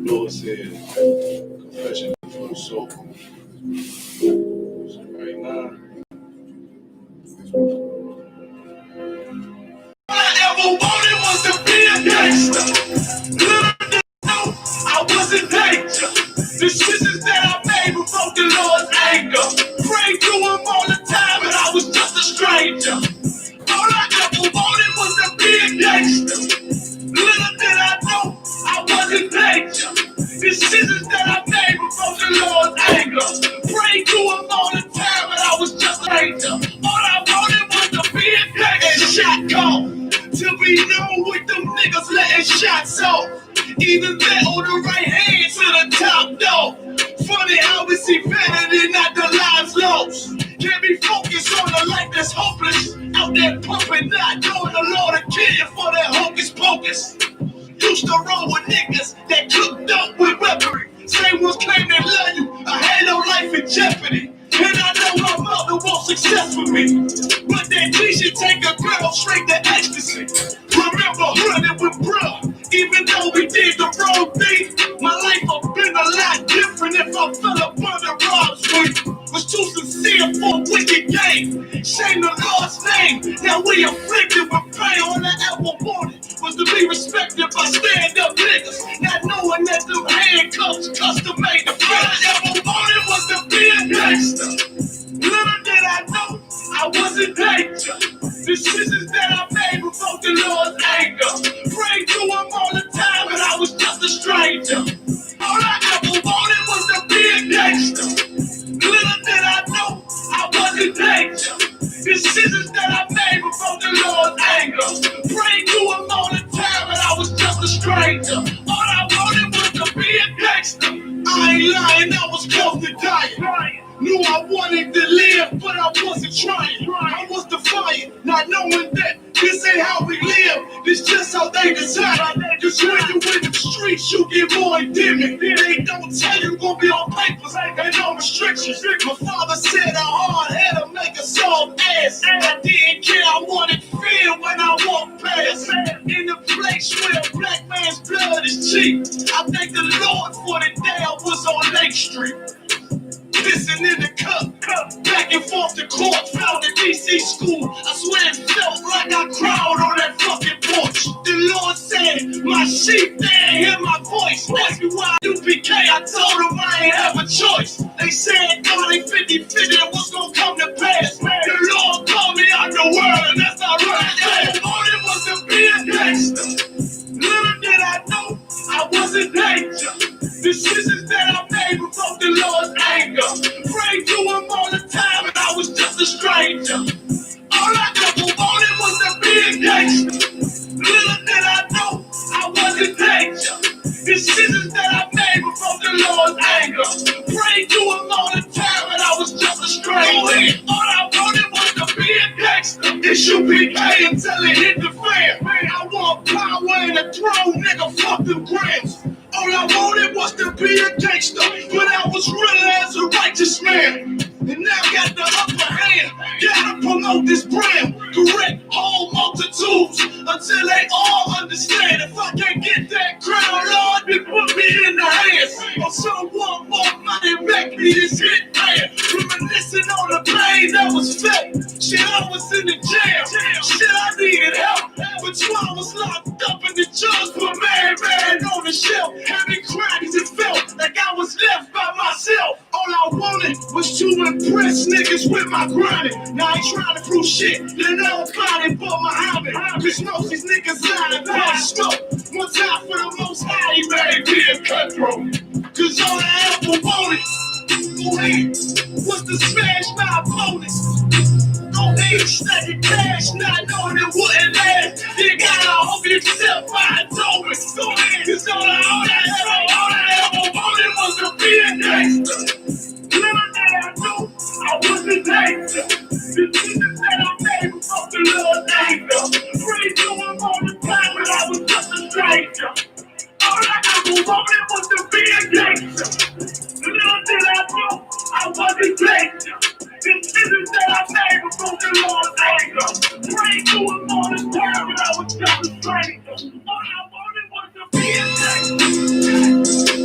Lord said, confession for the soul. So right now, all I ever wanted was to be a gangster. Little did I know I was in danger. Decisions that I made provoked the Lord's anger. Prayed to him all the time, and I was just a stranger. All I ever wanted was to be a gangster. Little did I know I was in danger. Decisions that I made provoked the Lord's anger. Prayed to him all the time, and I was just a stranger. All I wanted was to be a gangster. Shot call to be known with them niggas letting shots off. Even that on the right hand to the top dog. Funny how we see vanity, not the lives lost. Can't be focused on the life that's hopeless. Out there pumping, not knowing the Lord will kill you for that hocus pocus. Used to roll with niggas that cooked up with weaponry. Same ones claim they love you. I had no life in jeopardy. And I know my mother wants success for me. But that G should take a girl straight to ecstasy. Remember running with bro. Even though we did the wrong thing, my life would been a lot different if I fell up under Rob's wing. Was too sincere for a wicked game. Shame the Lord's name. Now we afflicted with pain. All I ever wanted was to be respected by stand-up niggas. Not knowing that them handcuffs custom made the all I ever wanted was to be a gangster. Little did I know I was in danger. Decisions that I made provoked the Lord's anger. Prayed to him all the time, and I was just a stranger. All I ever wanted was to be a gangster. Little did I know I was in danger. Decisions that I made provoked the Lord's anger. Prayed to him all the time, and I was just a stranger. All I wanted was to be a gangster. I ain't lying, I was close to dying. Knew I wanted to live, but I wasn't trying. I was defiant, not knowing that this ain't how we live. This just how they design. Cause when you in the streets, you get more endemic. They don't tell you gonna be on papers and no restrictions. My father said a hard head to make a soft ass. I didn't care, I wanted fear when I walked past. In the place where a black man's blood is cheap. I thank the Lord for the day I was on Lake Street. Pissing in the cup, back and forth to court, found the DC school. I swear it felt like I cried on that fucking porch. The Lord said, my sheep, they ain't hear my voice. Asked me why I.S.U.P.K, I told them I ain't have a choice. They said, God ain't 50-50, and what's gonna come to pass? The Lord called me out the world, and that's all right. All it was to be a gangster. Little did I know I was in danger. Decisions that I made provoked the Lord's anger. Prayed to him all the time, and I was just a stranger. All I ever wanted was to be a gangster. Little did I know I was in danger. Decisions that I made provoked the Lord's anger. Prayed to him all the time, and I was just a stranger. All I wanted was to be a gangster. I.S.U.P.K until it hit the fan. I want power and a throne, nigga, fuck them grams. All I wanted was to be a gangster, but I was real as a righteous man. And now got the upper hand, gotta promote this brand. Correct all multitudes until they all understand. If I can't get that crown, Lord, then put me in the hands of someone more money, make me this hit man. Reminiscing on the pain that was felt. Shit, I was in the jail. Shit, I needed help. But I was locked up in the judge put man on the shelf. Had me crying cause it felt like I was left by myself. All I wanted was to impress niggas with my grinding. Now I ain't trying to prove shit. They know about it but Muhammad. Cause most these niggas lying about scope. One time for the most high, he made me a cutthroat. Cause all I ever wanted was to smash my opponents. Don't need steady cash, not knowing it wouldn't last. You gotta hope yourself I told me. Go ahead, cause all I ever wanted was to be a gangster. Little did I know I was a gangster. The decisions that I made from the Lord's anger. Prayed to him all the time when I was just a stranger. All I ever wanted was to be a gangster. Little did I know I was a gangster. The decisions that I made from the Lord's anger. Prayed to him all the time when I was just a stranger. All I wanted was to be a gangster.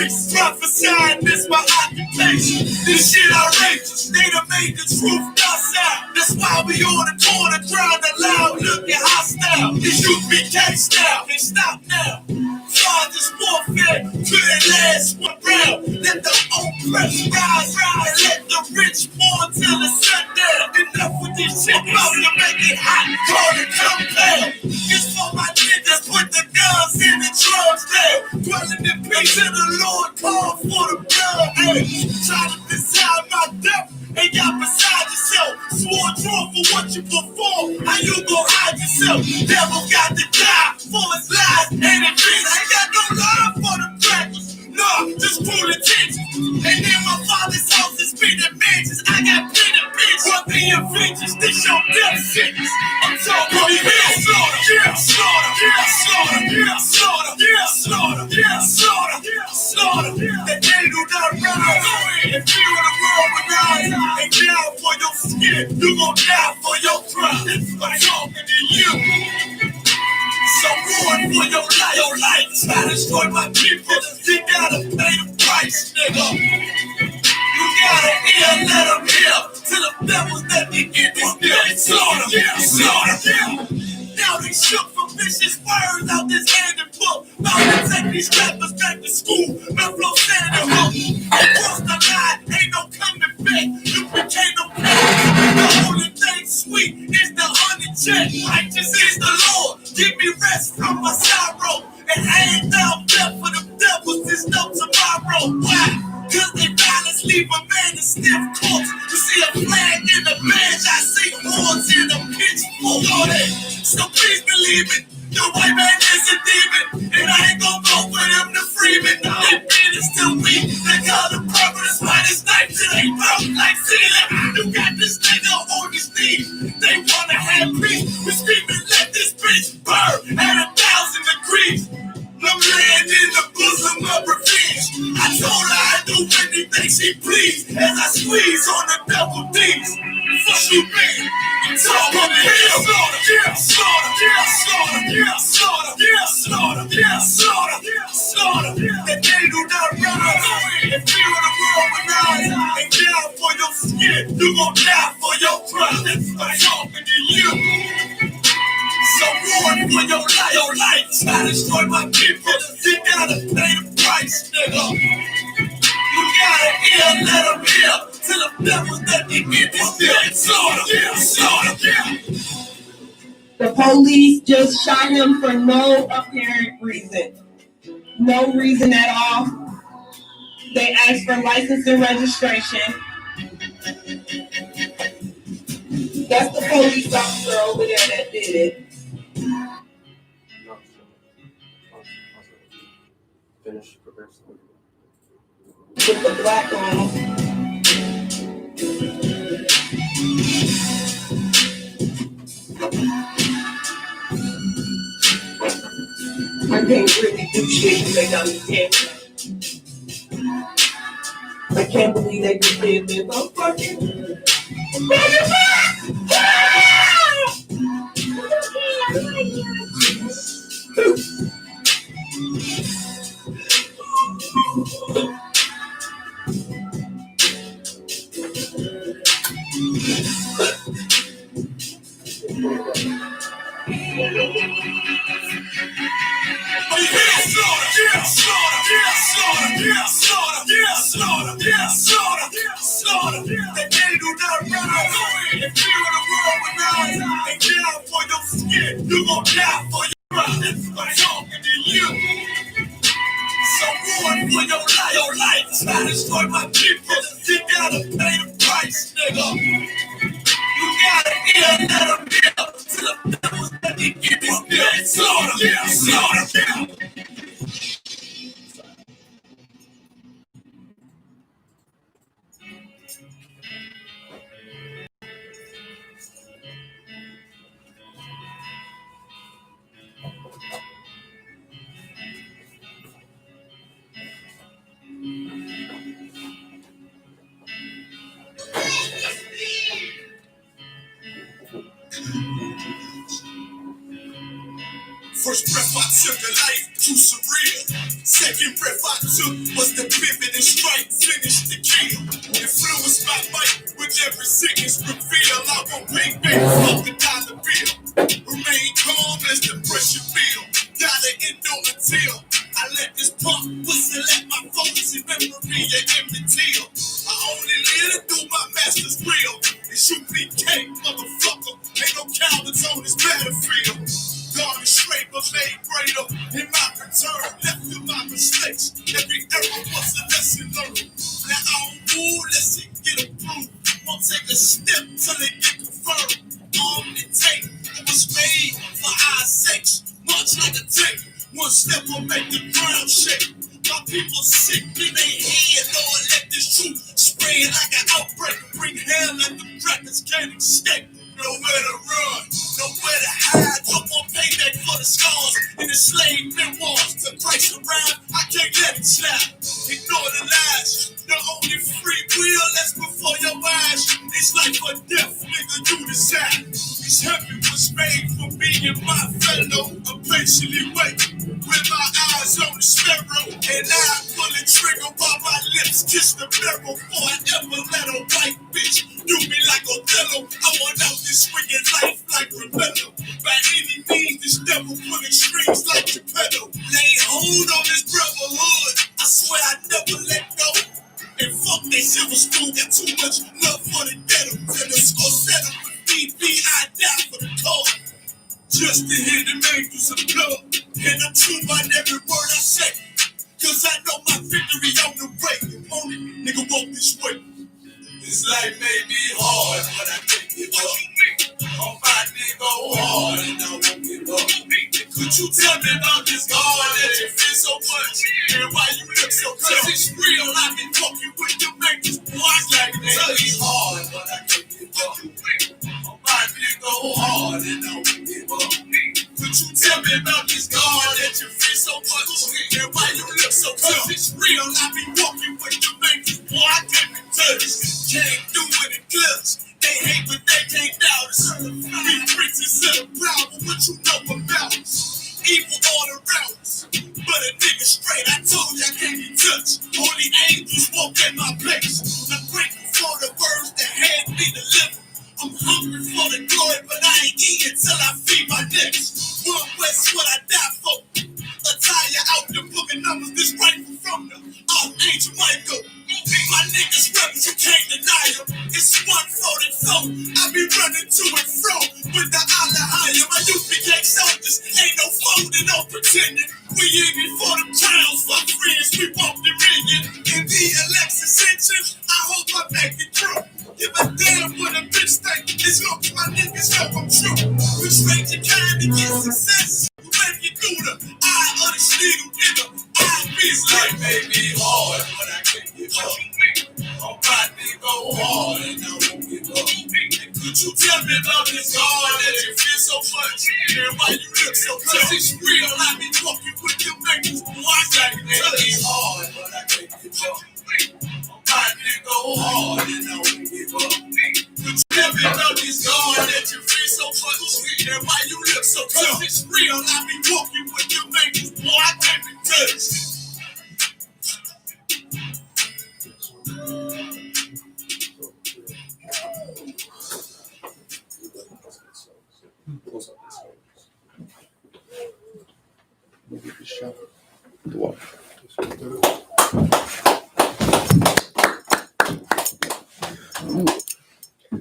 race. Prophesying this my occupation. This shit outrageous. They done made the truth outside. That's why we on the corner crying aloud, looking hostile. I.S.U.P.K style. Can't stop now. Father's warfare couldn't last one round. Let the oppressed rise, and let the rich mourn till the sun down. Enough with this shit about to make it hot, call it compound. It's for my niggas, put the guns in the drugs down. Dwelling in peace in the Lord, call for the blood. Hey, try to decide my death, and y'all beside yourself. Swore drawn for what you perform, how you gon' hide yourself? Devil got to die for his lies and his dreams. I ain't got no love for the practice. No, just cruel intentions. And in my father's house is spinning mansions. I got plenty bitch. What the inventions? This your death sentence. I'm talking about slaughter, yeah, slaughter, yeah, slaughter, yeah, slaughter, yeah, slaughter, yeah, slaughter, yeah, slaughter. That they do not rise. If you in the world would rise and die for your skin, you gon' die for your crime. I'm talking to you. So ruin for your life. Your life try to destroy my people. You gotta pay the price, nigga. You gotta hear, let them hear. To the devils that they get this bill. Slaughter, yeah, slaughter, yeah. Now they shook from vicious words out this hand and book. About to take these rappers back to school. My flow standing hook. Across the line, ain't no coming back. You became no pain. The only thing sweet is the honey check. Righteous is the Lord. Give me rest from my sorrow. And hang down death for the devils. There's no tomorrow. Why? Cause they violence leave a man in stiff corpse. You see a flag in the bench, I see horns in a pitchfork. All that. So please believe it. The white man is a demon. And I ain't gon' vote for them to free me. No, they beat us till we. They call the purpose why this knife till they broke like ceiling. You got this nigga on his knees. They wanna have peace. We screaming, let this bitch burn at 1,000 degrees. I'm laying in the bosom of revenge. I told her I'd do anything she please as I squeeze on the double D's. Fuck you, man. I'm talking about slaughter, yeah, slaughter, yeah, slaughter, yeah, slaughter, yeah, slaughter, yeah, slaughter, yeah, slaughter. That they do not rise. If you in the world would rise and die for your skin, you gon' die for your crime. I'm talking to you. So ruin for your life, try to destroy my people. You gotta pay the price, nigga. You gotta hear, let them hear. To the devils that they get this bill. Slaughter, yeah, slaughter, yeah. The police just shot him for no apparent reason. No reason at all. They asked for license and registration. That's the police officer over there that did it. Finish, prepare something. With the black on. I can't really do shit to make understand. I can't believe they just did this. I'm fucking. That they do not rise. If you in the world would rise and die for your skin, you gon' die for your crime. I'm talking to you. So ruin for your life, try to destroy my people. You gotta pay the price, nigga. You gotta hear, let them hear. To the devils that they get this bill. Slaughter, yeah, slaughter, yeah. First breath I took, a life too surreal. Second breath I took was the right, finish the kill. Influence my mic with every sickness reveal. I won't pay back $1 bill. Remain calm as the pressure build. Gotta endure until I let this pump whistle at my focus and memory and empty till. I only live to do my master's will. I.S.U.P.K, motherfucker. Ain't no cowards on this battlefield. God is straight but made greater. In my return, left with my mistakes. Every error was a lesson learned. Now I don't move, let's see, get approved. Won't take a step till it get confirmed. On the tape, it was made for our sakes. Much like a tape, one step will make the ground shake. My people sick in their head, Lord, let this truth spread like an outbreak. Bring hell and the crackers can't escape. Nowhere to run, nowhere to hide. No more payback for the scars in the slave memoirs. To Christ around, I can't let it slide. Ignore the lies. The only free will that's before your eyes. It's life or death, nigga, you decide. This heaven was made for me and my fellow. I patiently wait with my eyes on the sparrow. And I pull the trigger while my lips kiss the barrel. Before I ever let a white bitch do me like Othello. I want out this wicked life like Rebello. By any means, this devil pulling strings like Geppetto. Lay hold on this brotherhood. I swear I never let go. And fuck they silver spoon, got too much love for the ghetto. And the score settle with BB, I die for the cause. Just to hear them angels of blood. And I'm true by every word I say. Cause I know my victory on the way. Only nigga walk this way. This life may be hard, but I can't give up. On my nigga hard, and I won't give up. Could you tell me about this God that you feel so much? And why you look so good? Cause it's real, I be walking with the angels. Boy, it's like it may be hard, but I can't give up. On my nigga hard, and I won't give up. Could you tell me about this God that you feel so much? And why you look so good? Cause it's real, I be walking with the angels. Boy, I can't be touched. Can't do it in clutch. They hate but they can't doubt us. We princes of the power, what you know about us? Evil all around us, but a nigga straight. I told you I can't be touched. Only angels walk in my place. I'm grateful for the words that had me delivered. I'm hungry for the glory, but I ain't eating till I feed my next. One West, what I die for. Attire out the book of numbers, this rifle from the Archangel Michael. My niggas rebels, you can't deny them. It's 144. I be running to and fro with the Allah higher. My I.S.U.P.K soldiers ain't no folding, no pretending. We in it for the crowns, fuck friends, we want the million. In the election ascension, I hope I make it through. Give a damn what a bitch think. As long as my niggas know I'm true. We straight to kind to get success. Make it through the eye of the needle, nigga. This life may be hard, but I can't give up. On my nigga hard, and I won't give up. Could you tell me about this God that you feel so much? And why you look so good? Cause it's real, I be walking with your niggas. Why that may be hard, but I can't give up. On my nigga hard, and I won't give up. Could you tell me about this God that you feel so much? And why you look so good? Cause it's real, I be walking with your niggas. Boy, I can't be touched.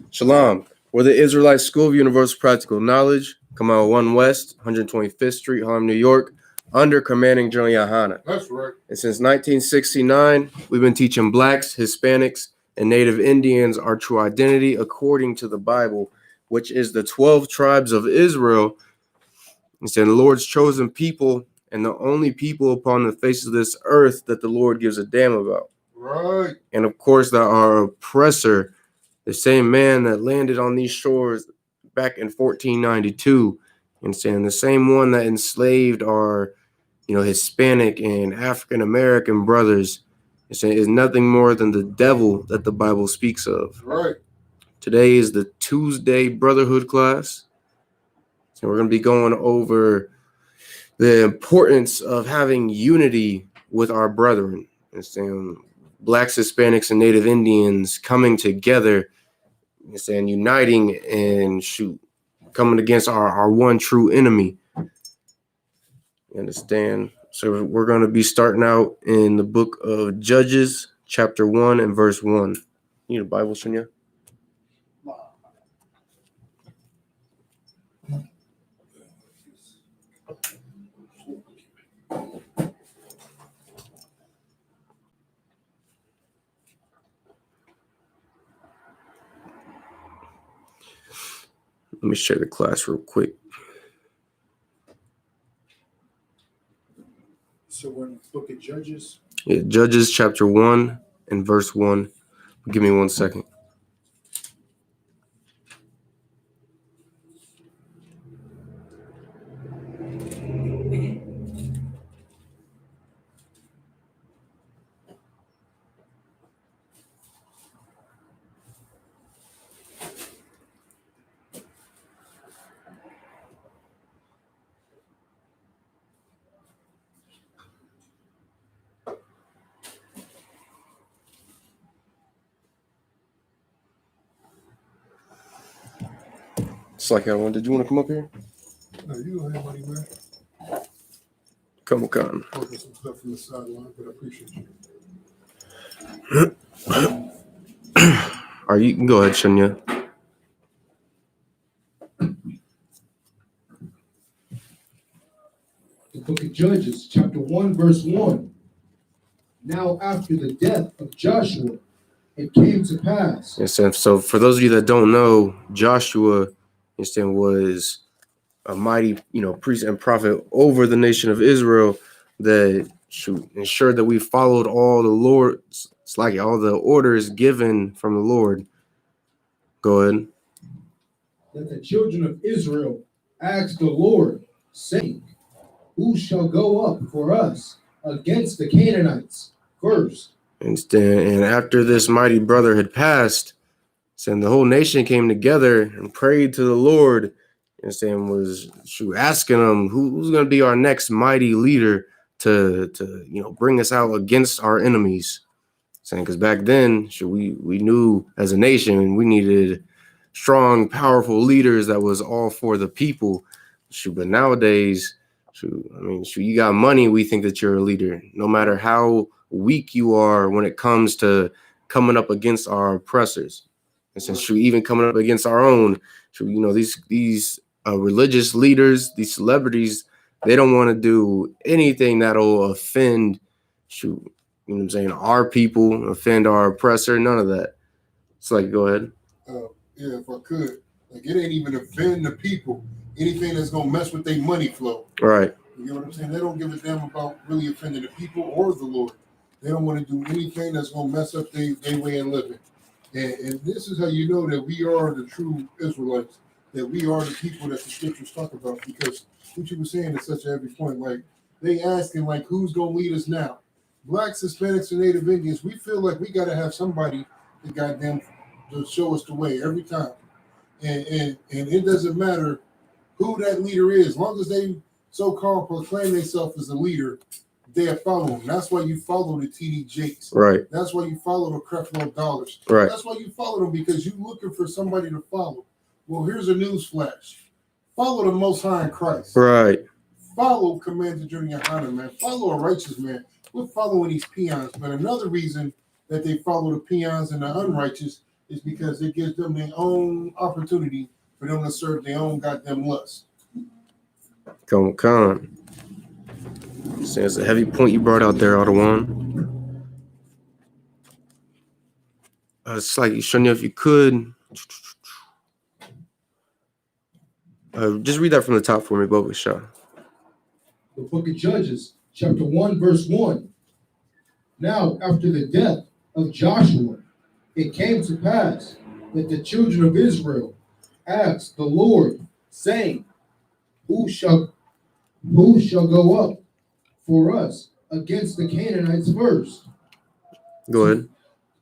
Shalom. We're the Israelite School of Universal Practical Knowledge. Come out 1 West, 125th Street, Harlem, New York, under commanding GEN.YAHANNA. That's right. And since 1969, we've been teaching blacks, Hispanics, and Native Indians our true identity according to the Bible, which is the 12 tribes of Israel. It's the Lord's chosen people and the only people upon the face of this earth that the Lord gives a damn about. Right. And of course, that our oppressor, the same man that landed on these shores back in 1492, and saying the same one that enslaved our, Hispanic and African American brothers, is nothing more than the devil that the Bible speaks of. Right. Today is the Tuesday Brotherhood class. So we're going to be going over the importance of having unity with our brethren, and saying blacks, Hispanics, and Native Indians coming together, and uniting and coming against our one true enemy. You understand? So we're going to be starting out in the book of Judges, chapter 1 and verse 1. You need a Bible, Shania? Let me share the class real quick. So we're in the book of Judges. Yeah, Judges chapter 1 and verse 1. Give me 1 second. It's like everyone. Did you want to come up here? No, you go ahead, buddy, man. Come on. Working some stuff from the sideline, but I appreciate you. All right, you can go ahead, Shania. The book of Judges, chapter 1, verse 1. Now after the death of Joshua, it came to pass. Yes, and so for those of you that don't know, Joshua, was a mighty, priest and prophet over the nation of Israel that should ensure that we followed all the Lord's, it's like all the orders given from the Lord. Go ahead. That the children of Israel asked the Lord, saying, who shall go up for us against the Canaanites first? And after this mighty brother had passed, and the whole nation came together and prayed to the Lord, and was asking him who's going to be our next mighty leader to bring us out against our enemies. Saying because back then we knew as a nation we needed strong, powerful leaders that was all for the people. But nowadays, you got money, we think that you're a leader, no matter how weak you are when it comes to coming up against our oppressors. And since even coming up against our own, these religious leaders, these celebrities, they don't want to do anything that'll offend, our people, offend our oppressor, none of that. It's like, go ahead. Yeah, if I could. Like, it ain't even offend the people. Anything that's going to mess with their money flow. Right. You know what I'm saying? They don't give a damn about really offending the people or the Lord. They don't want to do anything that's going to mess up their way of living. And this is how you know that we are the true Israelites, that we are the people that the scriptures talk about, because what you were saying is such a heavy point. Like, they asking, like, who's going to lead us now? Blacks, Hispanics, and Native Indians, we feel like we got to have somebody that goddamn to show us the way every time. And it doesn't matter who that leader is, as long as they so-called proclaim themselves as a leader, they're following. That's why you follow the TD Jakes. Right. That's why you follow the Creflo Dollars. Right. That's why you follow them, because you're looking for somebody to follow. Well, here's a news flash. Follow the Most High in Christ. Right. Follow Commander GEN.YAHANNA, man. Follow a righteous man. We're following these peons. But another reason that they follow the peons and the unrighteous is because it gives them their own opportunity for them to serve their own goddamn lust. Come on. So it's a heavy point you brought out there, Ottawan. It's like, Shania, if you could, just read that from the top for me, Boba Shah. The book of Judges, chapter 1, verse 1. Now, after the death of Joshua, it came to pass that the children of Israel asked the Lord, saying, who shall go up for us against the Canaanites first? Go ahead.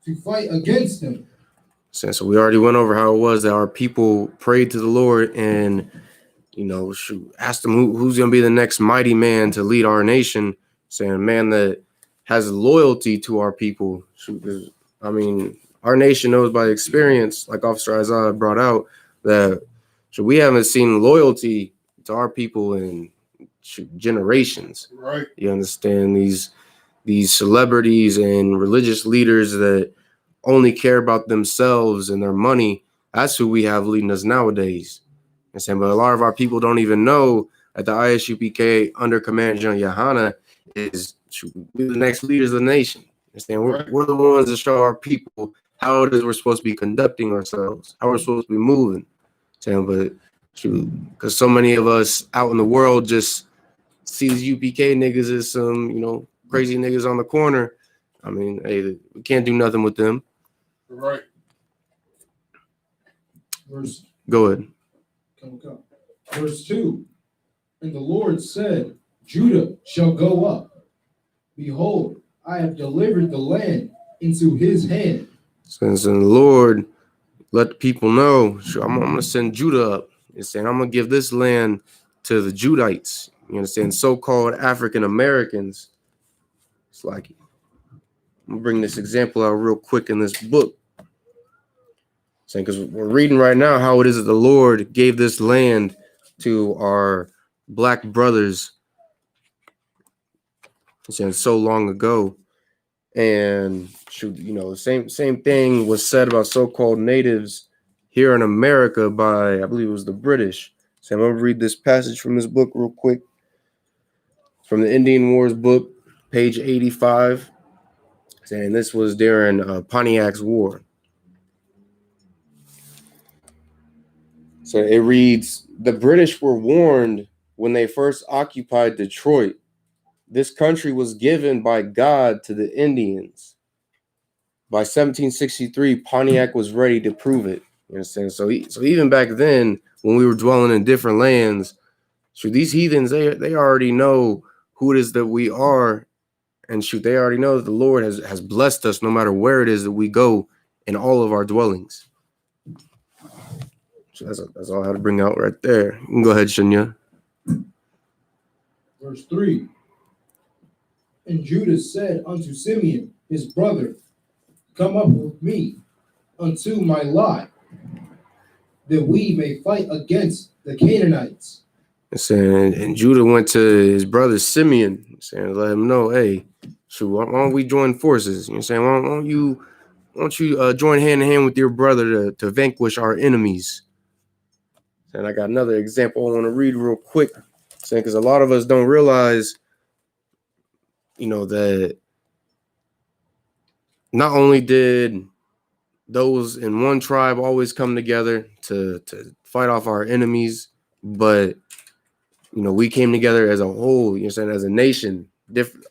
To fight against them. So we already went over how it was that our people prayed to the Lord and, asked him who's going to be the next mighty man to lead our nation, saying a man that has loyalty to our people. I mean, our nation knows by experience, like Officer Isaiah brought out, that we haven't seen loyalty to our people in generations. Right. You understand? These celebrities and religious leaders that only care about themselves and their money, that's who we have leading us nowadays. And saying, but a lot of our people don't even know that the I.S.U.P.K under Command GEN.YAHANNA is we're the next leaders of the nation. Understand? We're the ones that show our people how it is we're supposed to be conducting ourselves, how we're supposed to be moving. Saying, but because so many of us out in the world just see these UPK niggas as some, crazy niggas on the corner. I mean, hey, we can't do nothing with them. Right. Go ahead. Come. Verse 2. And the Lord said, Judah shall go up. Behold, I have delivered the land into his hand. Since the Lord let the people know, I'm going to send Judah up. And saying, I'm going to give this land to the Judites. You understand? So-called African Americans. It's like, I'm going to bring this example out real quick in this book. Saying, because we're reading right now how it is that the Lord gave this land to our black brothers. Saying so long ago. And same thing was said about so-called natives here in America by, I believe it was the British. So I'm going to read this passage from this book real quick. From the Indian Wars book, page 85. Saying this was during Pontiac's War. So it reads, the British were warned when they first occupied Detroit. This country was given by God to the Indians. By 1763, Pontiac was ready to prove it. You understand? So even back then, when we were dwelling in different lands, these heathens, they already know who it is that we are. And they already know that the Lord has blessed us no matter where it is that we go in all of our dwellings. So that's all I had to bring out right there. You can go ahead, Shania. Verse 3. And Judah said unto Simeon, his brother, come up with me unto my lot, that we may fight against the Canaanites. And Judah went to his brother Simeon, saying, let him know, hey, why don't we join forces? Saying, why don't you join hand in hand with your brother to vanquish our enemies? And I got another example I want to read real quick, saying because a lot of us don't realize, that not only did those in one tribe always come together to fight off our enemies, but we came together as a whole. As a nation.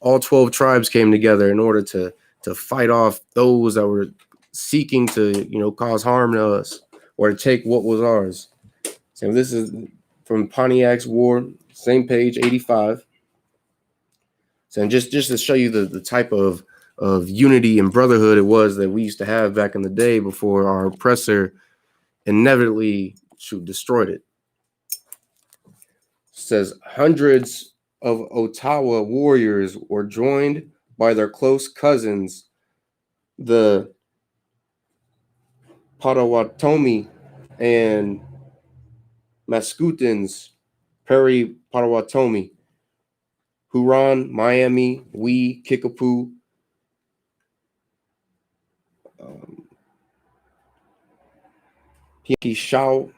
All 12 tribes came together in order to fight off those that were seeking to cause harm to us or to take what was ours. So this is from Pontiac's War, same page 85. So just to show you the type of unity and brotherhood it was that we used to have back in the day before our oppressor inevitably destroyed it. It says hundreds of Ottawa warriors were joined by their close cousins, the Potawatomi and Mascoutins, Prairie Potawatomi, Huron, Miami, Wee, Kickapoo, Piakishau,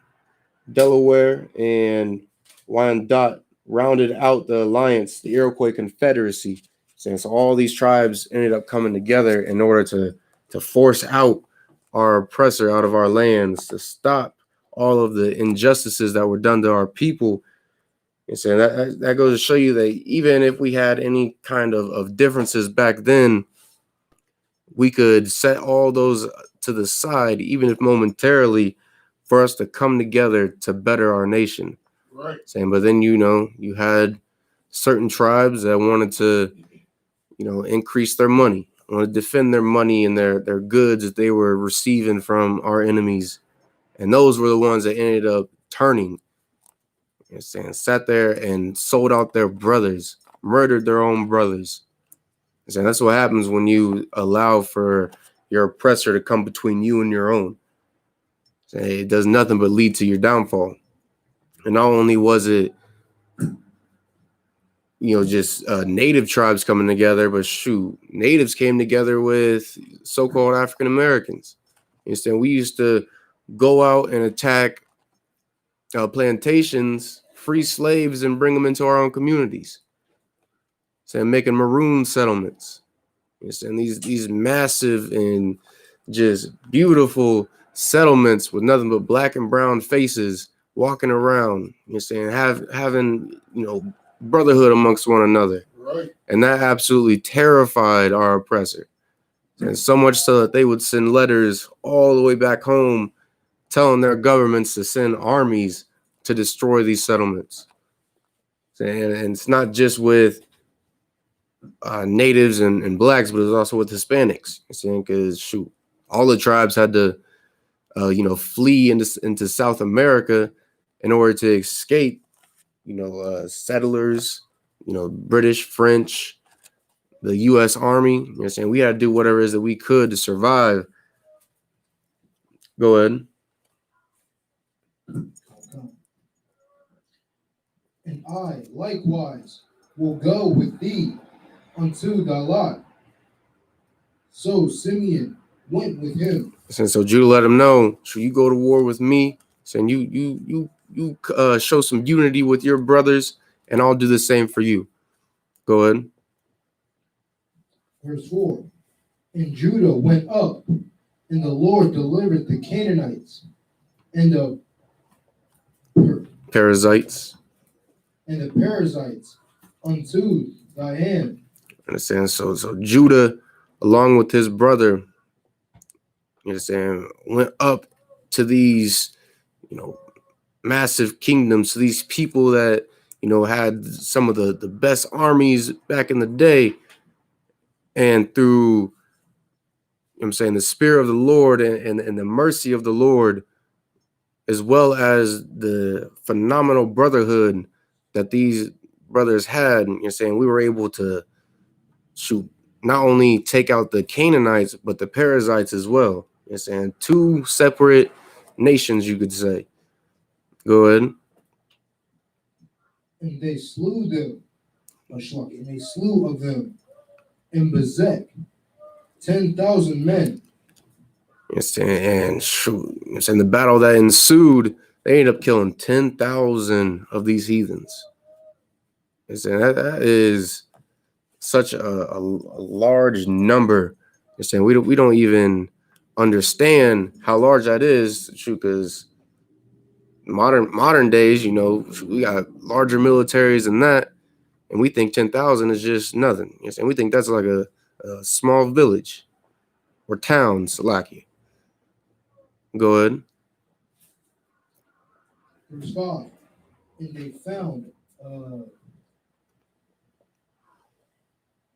Delaware, and Wyandot rounded out the alliance, the Iroquois Confederacy. So all these tribes ended up coming together in order to force out our oppressor out of our lands, to stop all of the injustices that were done to our people. And so that goes to show you that even if we had any kind of differences back then, we could set all those to the side, even if momentarily, for us to come together to better our nation. Right. But then, you had certain tribes that wanted to, increase their money, want to defend their money and their goods that they were receiving from our enemies. And those were the ones that ended up turning, sat there and sold out their brothers, murdered their own brothers. And that's what happens when you allow for your oppressor to come between you and your own. It does nothing but lead to your downfall. And not only was it, just native tribes coming together, but shoot, natives came together with so-called African Americans. You understand? We used to go out and attack plantations, free slaves, and bring them into our own communities. So making maroon settlements. You understand? These massive and just beautiful settlements with nothing but black and brown faces walking around. You understand? Having brotherhood amongst one another. Right. And that absolutely terrified our oppressor. And so much so that they would send letters all the way back home telling their governments to send armies to destroy these settlements. And it's not just with natives and blacks, but it's also with Hispanics. Because shoot, all the tribes had to, flee into South America in order to escape, settlers, British, French, the U.S. Army. You know what I'm saying? We had to do whatever it is that we could to survive. Go ahead. And I likewise will go with thee unto thy lot. So Simeon went with him. So Judah let him know, should you go to war with me? Saying you show some unity with your brothers, and I'll do the same for you. Go ahead. Verse 4. And Judah went up, and the Lord delivered the Canaanites and the Perizzites unto thy hand. Understand? So Judah, along with his brother, went up to these, massive kingdoms, to these people that, had some of the best armies back in the day. And through, the spirit of the Lord and the mercy of the Lord, as well as the phenomenal brotherhood that these brothers had, we were able to not only take out the Canaanites, but the Perizzites as well. Two separate nations, you could say. Go ahead. And they slew them, and they slew of them in Bezek 10,000 men. And the battle that ensued, they ended up killing 10,000 of these heathens. That is such a large number. We don't even understand how large that is, because modern days, we got larger militaries than that, and we think 10,000 is just nothing. We think that's like a small village or town, Salaki. Go ahead. Verse 5. And they found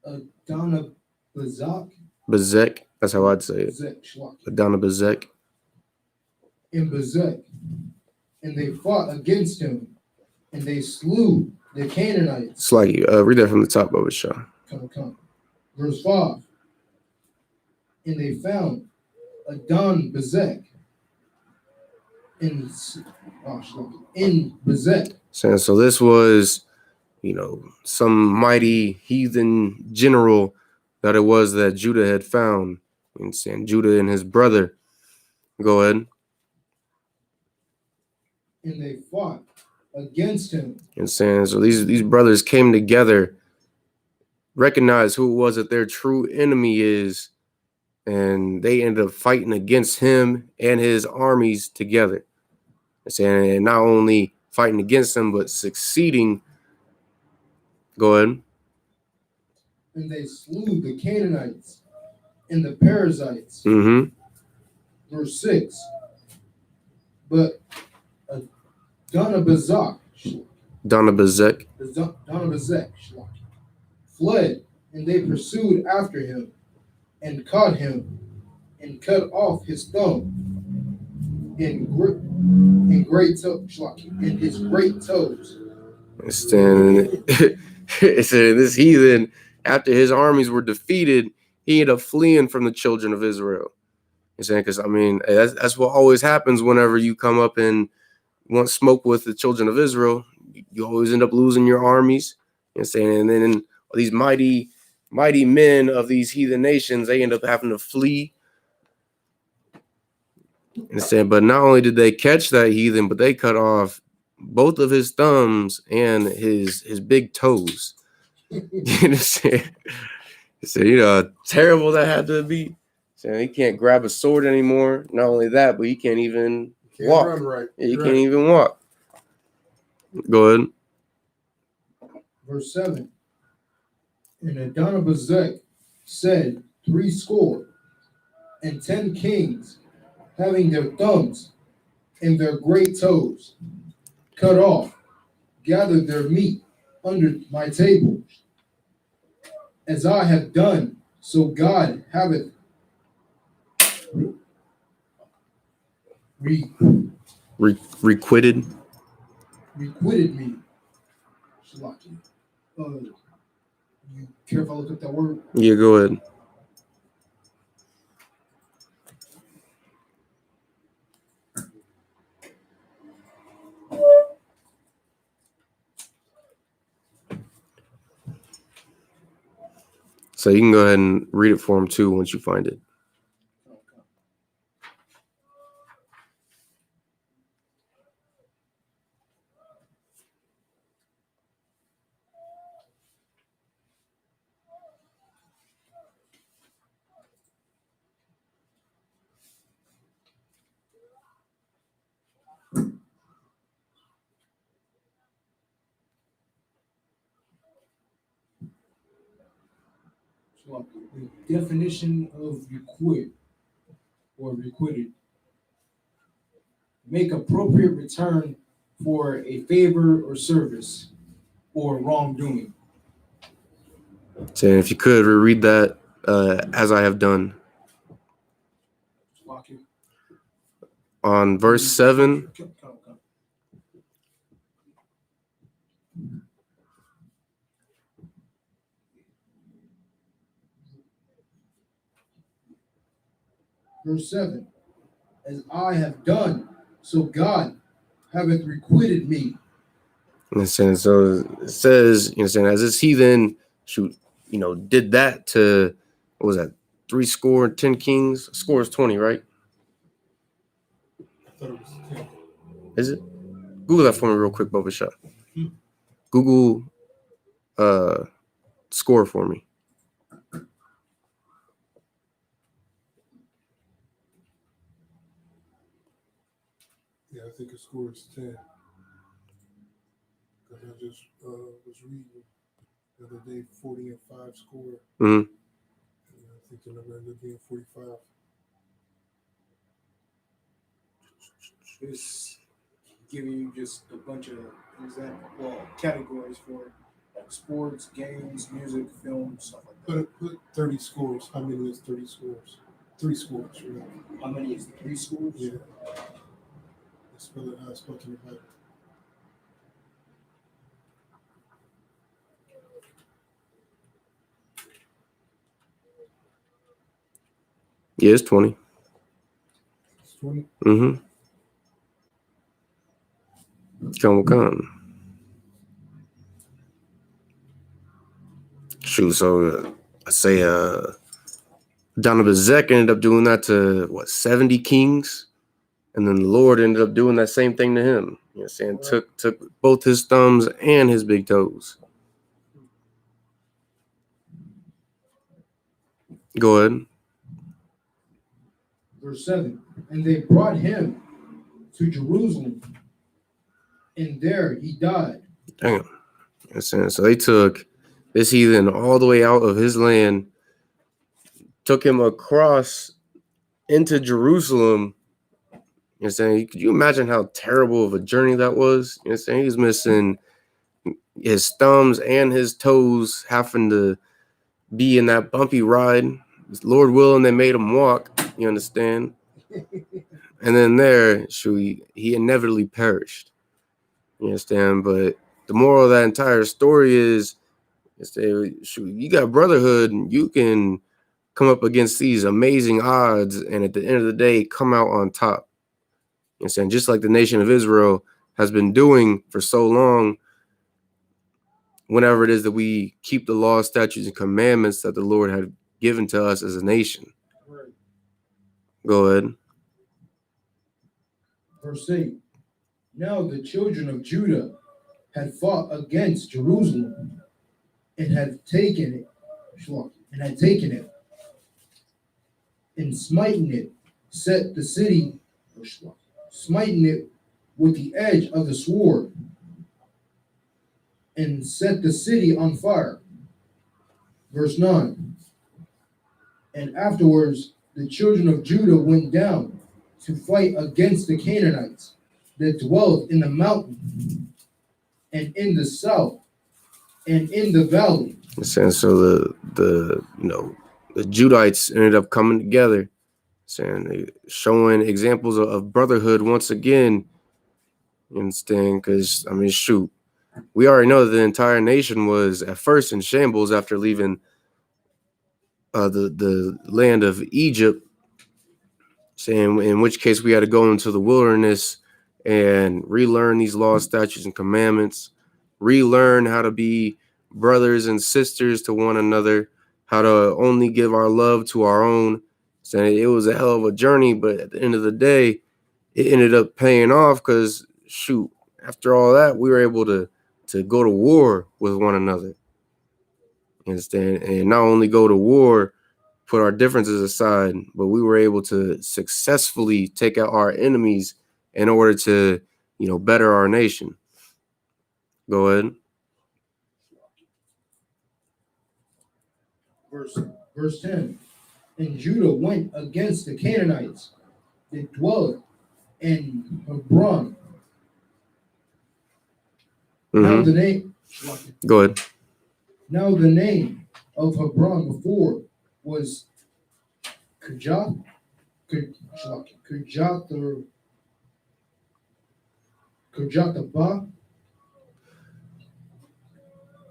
Adonai Bezek, that's how I'd say it. Adonai Bezek. In Bezek. And they fought against him, and they slew the Canaanites. Slaggy, read that from the top of it, Shaw. Come. Verse 5. And they found Adon Bezek in Bezek. So this was, some mighty heathen general that it was that Judah had found. And Judah and his brother. Go ahead. And they fought against him. And so these brothers came together, recognized who it was that their true enemy is, and they ended up fighting against him and his armies together. And not only fighting against him, but succeeding. Go ahead. And they slew the Canaanites and the Perizzites. Mm-hmm. Verse 6. But Donabazek fled, and they pursued after him and caught him and cut off his thumb in his great toes. This heathen, after his armies were defeated, he ended up fleeing from the children of Israel. You're saying, because I mean, that's what always happens whenever you come up and want smoke with the children of Israel. You always end up losing your armies. You're saying, and then these mighty men of these heathen nations, they end up having to flee. And saying, but not only did they catch that heathen, but they cut off both of his thumbs and his big toes. You know, so you know how terrible that had to be. So he can't grab a sword anymore. Not only that, but he can't even walk. Run right. Yeah, he can't even walk. Go ahead. Verse 7. And Adonibezek said 70 kings, having their thumbs and their great toes cut off, gathered their meat under my table. As I have done, so God haveth requited me. You care if I look up that word? Yeah, go ahead. So you can go ahead and read it for him too once you find it. So the definition of requite or requited: make appropriate return for a favor or service or wrongdoing. So if you could reread that, as I have done. On verse 7. Verse 7. As I have done, so God hath requited me. And so it says, you know, as this heathen did that to, what was that, 70 kings? Score is 20, right? I thought it was 10. Is it? Google that for me real quick, Bubba Shot. Google score for me. Yeah, I think it scores 10. Because I just was reading the other day, 40 and 5 score. Mm-hmm. And I think the number ended up being 45. It's giving you just a bunch of categories for like sports, games, music, film, stuff like that. Put 30 scores. How many is 30 scores? 3 scores, right? How many is 3 scores? Yeah. Spell it how it's spelled in the Bible. Yeah, it's 20. It's 20? Mm-hmm. Come. Shoot, so I say Donabazek ended up doing that to 70 kings, and then the Lord ended up doing that same thing to him. You know what I'm saying? Right. Took both his thumbs and his big toes. Go ahead. Verse 7. And they brought him to Jerusalem, and there he died. Damn. You know what I'm saying? So they took this heathen all the way out of his land, took him across into Jerusalem. You know what I'm saying? Could you imagine how terrible of a journey that was? You know what I'm saying? He was missing his thumbs and his toes, having to be in that bumpy ride. Lord willing, they made him walk. You understand? And then he inevitably perished. You understand? But the moral of that entire story is Say, shoot, you got Brotherhood, and you can come up against these amazing odds, and at the end of the day, come out on top. You know, saying, just like the nation of Israel has been doing for so long. Whenever it is that we keep the law, statutes, and commandments that the Lord had given to us as a nation. Right. Go ahead. Verse 8. Now the children of Judah had fought against Jerusalem and had taken it, and smiting it, set the city, smiting it with the edge of the sword, and set the city on fire. Verse 9. And afterwards the children of Judah went down to fight against the Canaanites that dwelled in the mountain and in the south and in the valley. And so the Judites ended up coming together, saying, showing examples of brotherhood once again. You understand? Because I mean, shoot, we already know that the entire nation was at first in shambles after leaving the land of Egypt. Saying, in which case we had to go into the wilderness and relearn these laws, statutes, and commandments, relearn how to be brothers and sisters to one another, how to only give our love to our own. Saying it was a hell of a journey, but at the end of the day, it ended up paying off because, shoot, after all that, we were able to go to war with one another. You understand? And not only go to war, put our differences aside, but we were able to successfully take out our enemies in order to, better our nation. Go ahead. Verse 10. And Judah went against the Canaanites that dwelled in Hebron. Now the name. Go ahead. Now the name of Hebron before was Kirjathaba.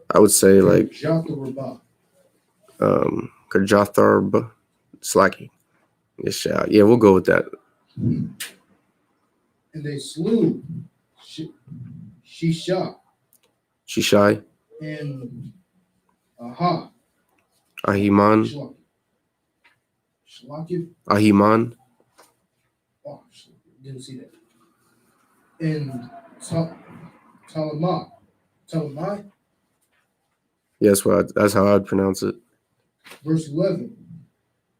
I would say like Kirjatharba. Slacky. Yeah, we'll go with that. And they slew Shishai and Ahiman. Ahiman. Oh, didn't see that. And Talamai. Yes, that's how I'd pronounce it. Verse 11.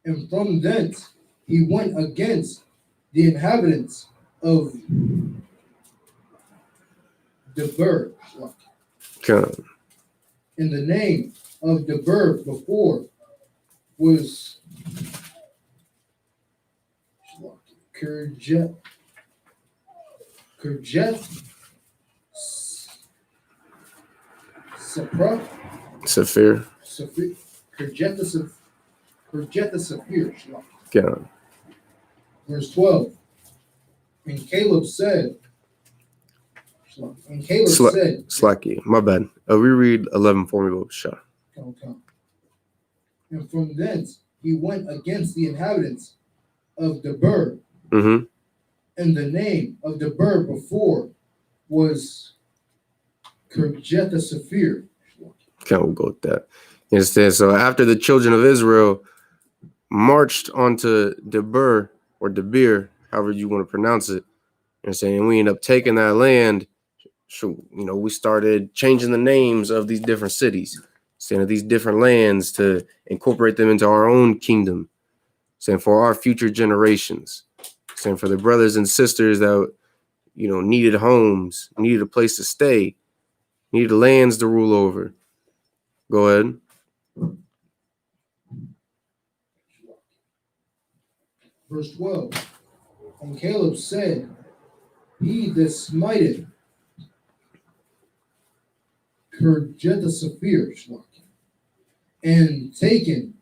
And from thence he went against the inhabitants of Debir. And the name of Debir before was Kirjeth Saphir. Kirjeth Saphir. Yeah. Verse 12. And Caleb said, Slacky, my bad. Reread 11 for me, Shah. And from thence he went against the inhabitants of Debir. Mm-hmm. And the name of Debir before was Kirjeth Saphir. Can't go with that. Instead, so after the children of Israel marched onto Debir or Debir, however you want to pronounce it, and saying we end up taking that land. So, we started changing the names of these different cities, saying of these different lands to incorporate them into our own kingdom, saying for our future generations, saying for the brothers and sisters that, needed homes, needed a place to stay, needed lands to rule over. Go ahead. Verse 12. And Caleb said, he that smiteth Kirjeth Saphir and taken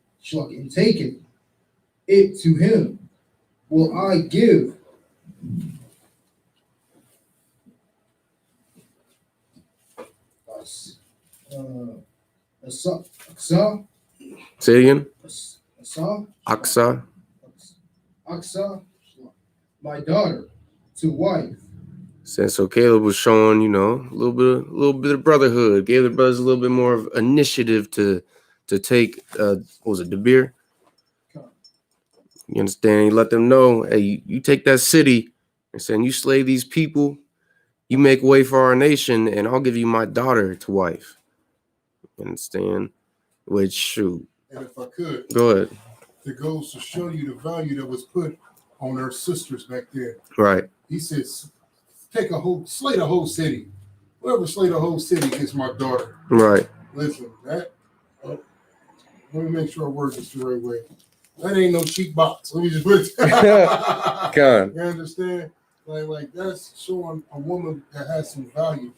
it to him, will I give Aksa, Say it again. Asa, Aksa. Aksa, my daughter, to wife. So Caleb was showing, a little bit of brotherhood. Gave the brothers a little bit more of initiative to take. What was it, Debir? You understand? He let them know, hey, you take that city and saying you slay these people, you make way for our nation, and I'll give you my daughter to wife. You understand? Which, shoot. And if I could, Go ahead. it goes to show you the value that was put on our sisters back then. Right. He says, slay the whole city. Whoever slay the whole city gets my daughter. Right. Listen, let me make sure I word this the right way. That ain't no cheap box. Let me just put it. God. You understand? Like that's showing a woman that has some value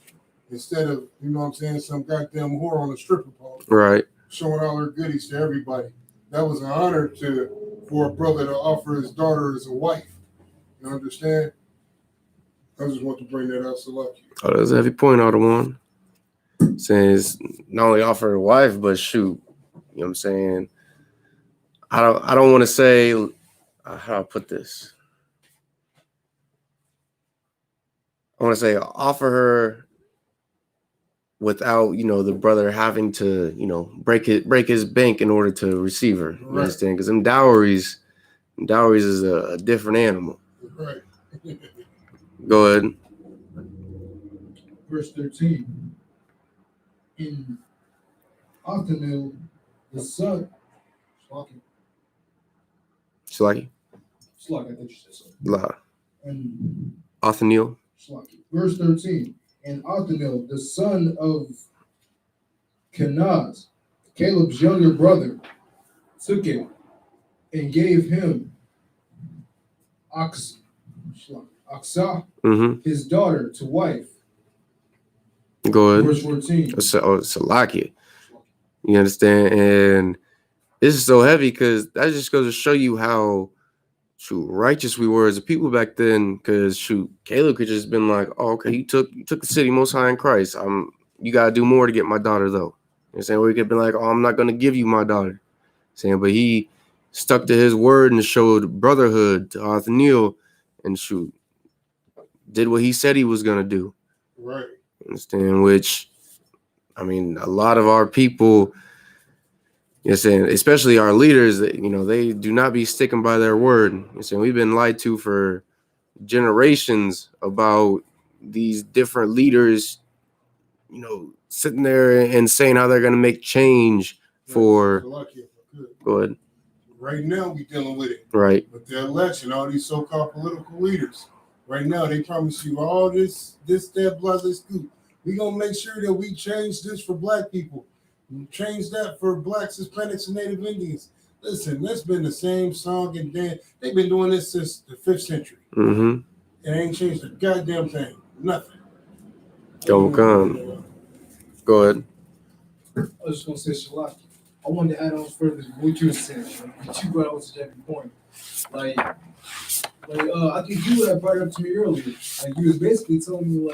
instead of, some goddamn whore on a stripper pole. Right. Showing all her goodies to everybody. That was an honor for a brother to offer his daughter as a wife. You understand? I just want to bring that out, Salaki. Oh, that's a heavy point, Otto. Says not only offer a wife, but shoot. You know what I'm saying? I don't want to say how do I put this? I want to say offer her without, the brother having to, break his bank in order to receive her. You understand? Because them dowries is a different animal. Right. Go ahead. Verse 13. In Othniel, the son. Shalaki? Slaki, I think you said so. La. And Othniel. Slaki. Verse 13. And Othniel, the son of Kenaz, Caleb's younger brother, took it and gave him Aksa, his daughter, to wife. Go ahead. Verse 14. Salaki. You understand? And this is so heavy because that just goes to show you how righteous we were as a people back then. Because Caleb could just been like, oh, okay, you took the city most high in Christ. You gotta do more to get my daughter though. You know what I'm saying? Or he could have been like, oh, I'm not gonna give you my daughter. But he stuck to his word and showed brotherhood to Othniel and did what he said he was gonna do. Right. Understand? Which, a lot of our people, especially our leaders, they do not be sticking by their word. We've been lied to for generations about these different leaders, sitting there and saying how they're going to make change for. Go ahead. Right now, we're dealing with it. Right. With the election, all these so-called political leaders. Right now, they promise you all this, that, blah, this, scoop. We're going to make sure that we change this for black people. Change that for blacks, Hispanics, and Native Indians. Listen, that's been the same song and dance. They've been doing this since the 5th century. Mm-hmm. It ain't changed a goddamn thing. Nothing. Don't come. Go ahead. I was just going to say, Shalaki. I wanted to add on further to what you were saying. You brought out such every point. I think you had brought it up to me earlier. You was basically telling me,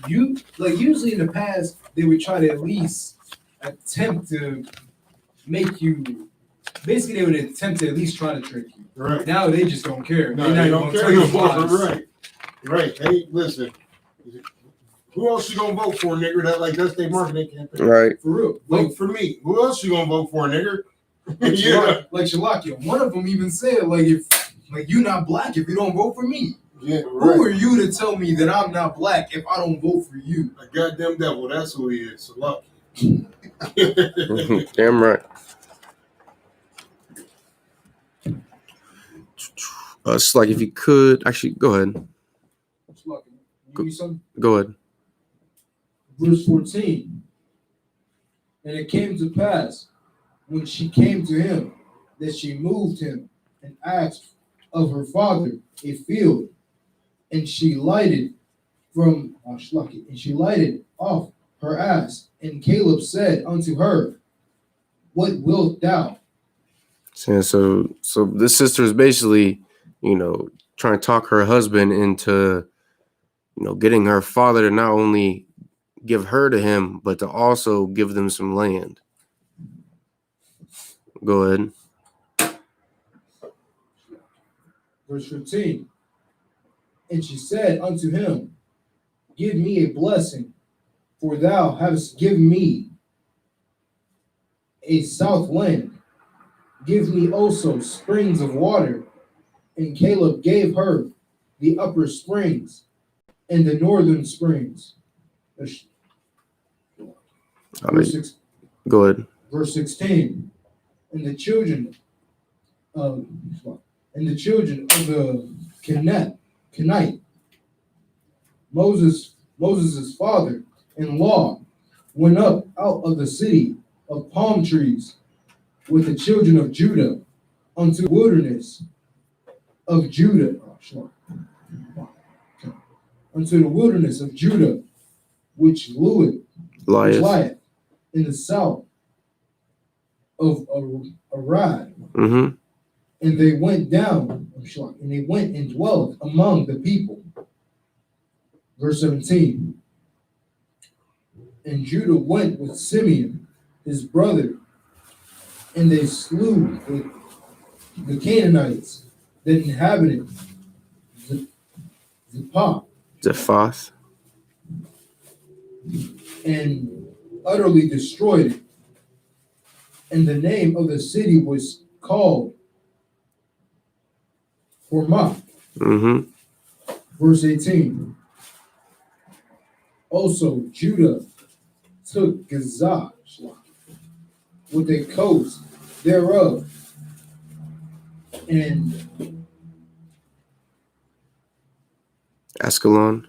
usually in the past, they would try to at least attempt to make you, basically they would attempt to at least try to trick you. Right. Now they just don't care. No, they don't care anymore. Right. Hey, listen. Who else you gonna vote for, nigger? That's their marketing campaign. Right. For real. Vote for me. Who else you gonna vote for, nigger? Yeah. Like Shalakia. One of them even said, if you're not black if you don't vote for me. Yeah, right. Who are you to tell me that I'm not black if I don't vote for you? A goddamn devil. That's who he is. Salaki. Damn right. It's like if you could actually go ahead. Go ahead. Verse 14. And it came to pass when she came to him that she moved him and asked of her father a field, and she lighted off her ass. And Caleb said unto her, what wilt thou? So this sister is basically, trying to talk her husband into, getting her father to not only give her to him, but to also give them some land. Go ahead. Verse 15. And she said unto him, Give me a blessing, for thou hast given me a south land. Give me also springs of water. And Caleb gave her the upper springs and the northern springs. Go ahead. Verse 16. And the children of the Kenite, Moses' father-in-law, went up out of the city of palm trees with the children of Judah unto the wilderness of Judah. Unto the wilderness of Judah, which lieth in the south of Arad. Mm-hmm. And they went down, and they went and dwelt among the people. Verse 17. And Judah went with Simeon, his brother, and they slew the Canaanites that inhabited Zaphath, and utterly destroyed it. And the name of the city was called Hormah. Mm-hmm. Verse 18. Also Judah took Gaza with a coast thereof, and Ascalon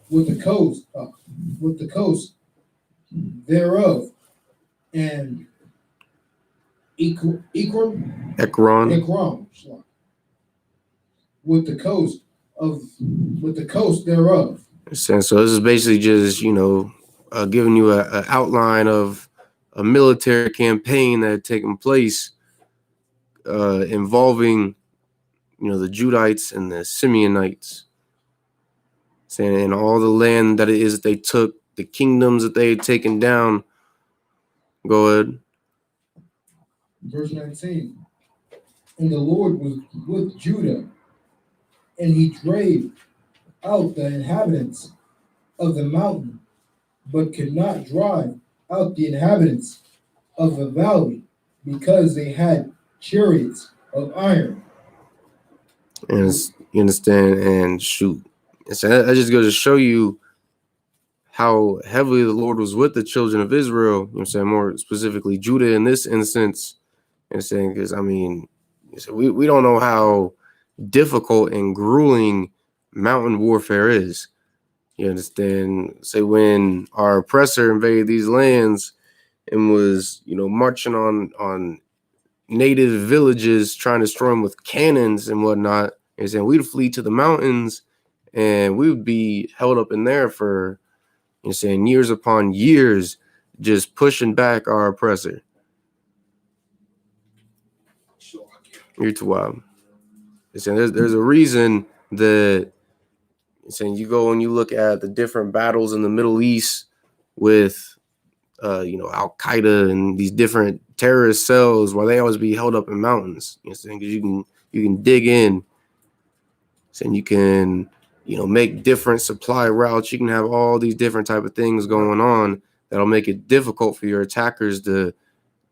with the coast thereof, and Ekron with the coast thereof. So this is basically just giving you an outline of a military campaign that had taken place involving the Judites and the Simeonites, saying and all the land that it is that they took, the kingdoms that they had taken down. Go ahead. Verse 19. And the Lord was with Judah, and he drave out the inhabitants of the mountain, but could not drive out the inhabitants of the valley, because they had chariots of iron. And you understand, and shoot. And so that just goes to show you how heavily the Lord was with the children of Israel. You know what I'm saying? More specifically, Judah in this instance. And saying, because we don't know how difficult and grueling mountain warfare is. You understand? Say when our oppressor invaded these lands and was, marching on native villages, trying to destroy them with cannons and whatnot, and saying we'd flee to the mountains and we would be held up in there for, years upon years, just pushing back our oppressor. You're too wild. There's a reason that you go and you look at the different battles in the Middle East with Al Qaeda and these different terrorist cells, why they always be held up in mountains. Because you can dig in, and you can make different supply routes. You can have all these different type of things going on that'll make it difficult for your attackers to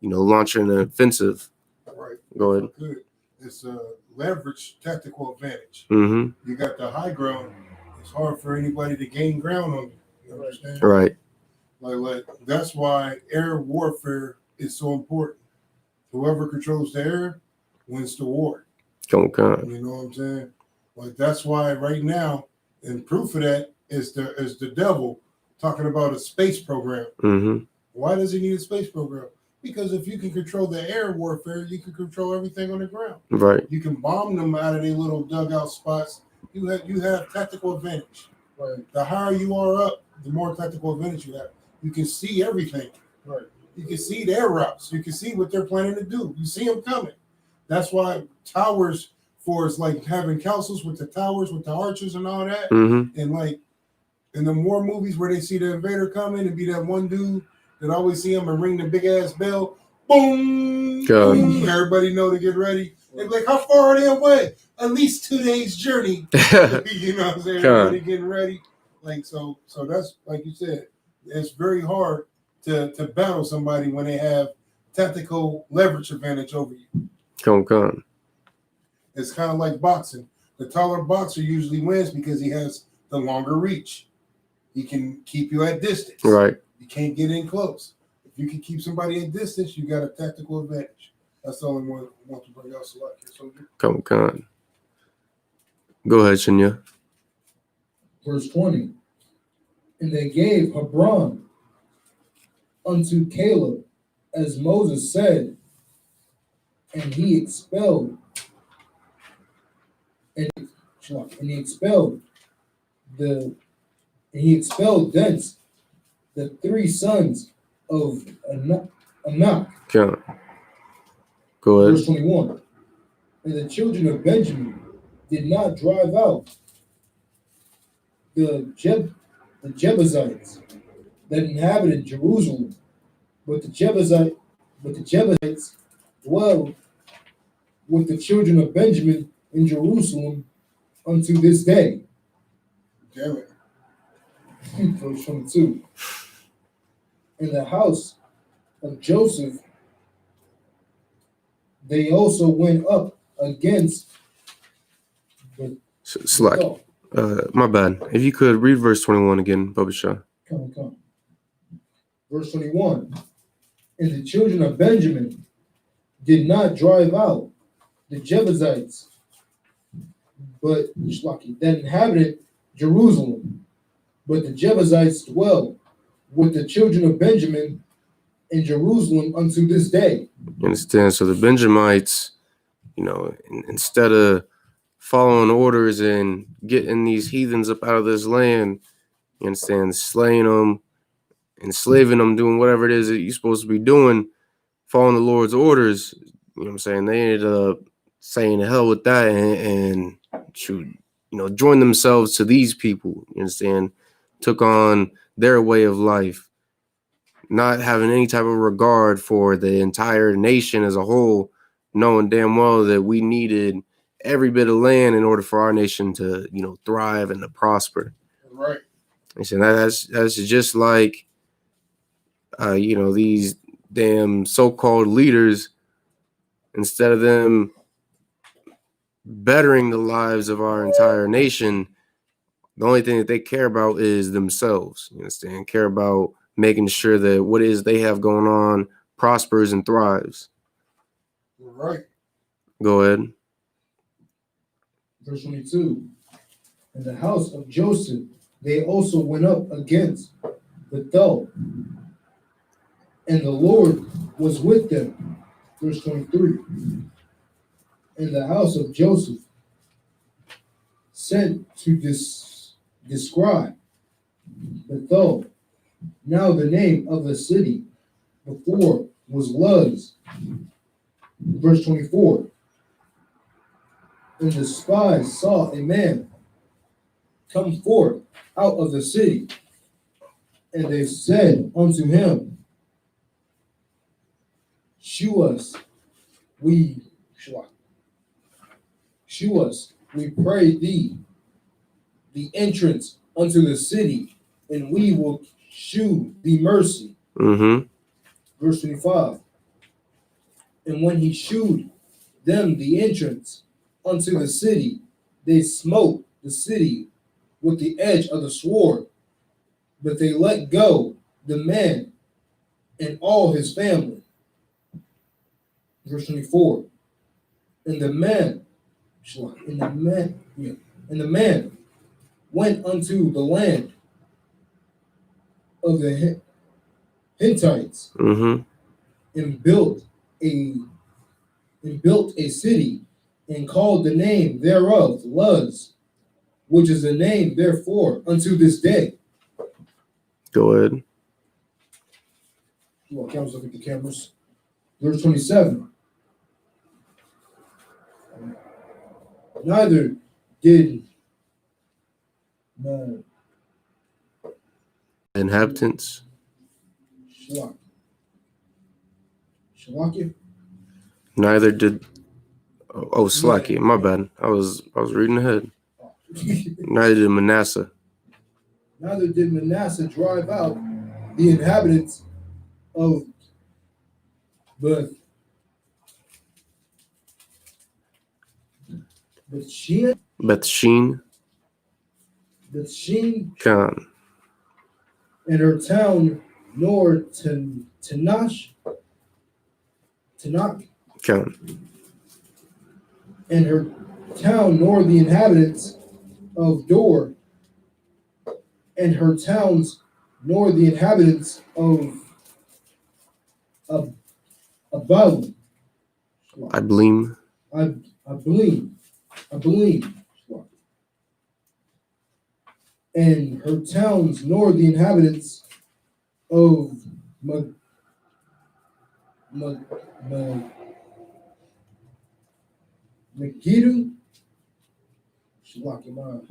launch an offensive. Right. Go ahead. Good. It's a leverage tactical advantage. Mm-hmm. You got the high ground. It's hard for anybody to gain ground on you. You understand? Right. Like that's why air warfare is so important. Whoever controls the air wins the war. Come on. You know what I'm saying? Like that's why right now, and proof of that is the devil talking about a space program. Mm-hmm. Why does he need a space program? Because if you can control the air warfare, you can control everything on the ground. Right. You can bomb them out of their little dugout spots. You have tactical advantage. Right. The higher you are up, the more tactical advantage you have. You can see everything. Right. You can see their routes. You can see what they're planning to do. You see them coming. That's why towers for it's like having councils with the towers, with the archers and all that. Mm-hmm. And like in the war movies where they see the invader coming and be that one dude that always see him and ring the big ass bell, boom, God. boom, everybody know to get ready. They're like, how far are they away? At least 2 days journey. You know what I'm saying? Everybody getting ready. Like so that's like you said, it's very hard to battle somebody when they have tactical leverage advantage over you. Come. It's kind of like boxing. The taller boxer usually wins because he has the longer reach. He can keep you at distance. Right. You can't get in close. If you can keep somebody at distance, you got a tactical advantage. That's the only one I want to bring out. So like here. Come. Go ahead, Shinya. Verse 20. And they gave Hebron unto Caleb, as Moses said, and he expelled thence the 3 sons of Anak. Go ahead. Verse 21. And the children of Benjamin did not drive out the Jebusites that inhabited Jerusalem, but the Jebusites dwell with the children of Benjamin in Jerusalem unto this day. Damn it. Verse 22. In the house of Joseph, they also went up against the Slack. My bad. If you could read verse 21 again, Bubba Shah. Come. Verse 21. And the children of Benjamin did not drive out the Jebusites, but that inhabited Jerusalem, but the Jebusites dwell with the children of Benjamin in Jerusalem unto this day. You understand? So the Benjamites, instead of following orders and getting these heathens up out of this land, you understand, slaying them, enslaving them, doing whatever it is that you're supposed to be doing, following the Lord's orders, you know what I'm saying? They ended up saying the hell with that and join themselves to these people, you understand? Took on their way of life, not having any type of regard for the entire nation as a whole, knowing damn well that we needed every bit of land in order for our nation to, thrive and to prosper. Right. And so that's just like, these damn so-called leaders, instead of them bettering the lives of our entire nation, the only thing that they care about is themselves. You understand? Care about making sure that what it is they have going on prospers and thrives. Right. Go ahead. Verse 22. In the house of Joseph, they also went up against Bethel, and the Lord was with them. Verse 23. In the house of Joseph, sent to describe Bethel. Now the name of the city before was Luz. Verse 24. And the spies saw a man come forth out of the city, and they said unto him, Shew us, we pray thee, the entrance unto the city, and we will shew thee mercy. Mm-hmm. Verse 25. And when he shewed them the entrance unto the city, they smote the city with the edge of the sword, but they let go the man and all his family. Verse 24. And the man went unto the land of the Hittites, Mm-hmm. and built a city, and called the name thereof Luz, which is the name therefore unto this day. Go ahead. Cameras, look at the cameras. Verse 27. Neither did the inhabitants. Shalakia. Neither did. Oh, Slacky. My bad. I was reading ahead. Neither did Manasseh. Neither did Manasseh drive out the inhabitants of Bethshean, Bethshean. Khan. and her town, nor Tanakh, Khan. and her town, nor the inhabitants of Dor, and her towns, nor the inhabitants of Abalim. I believe. I believe, and her towns, nor the inhabitants of Megiddo.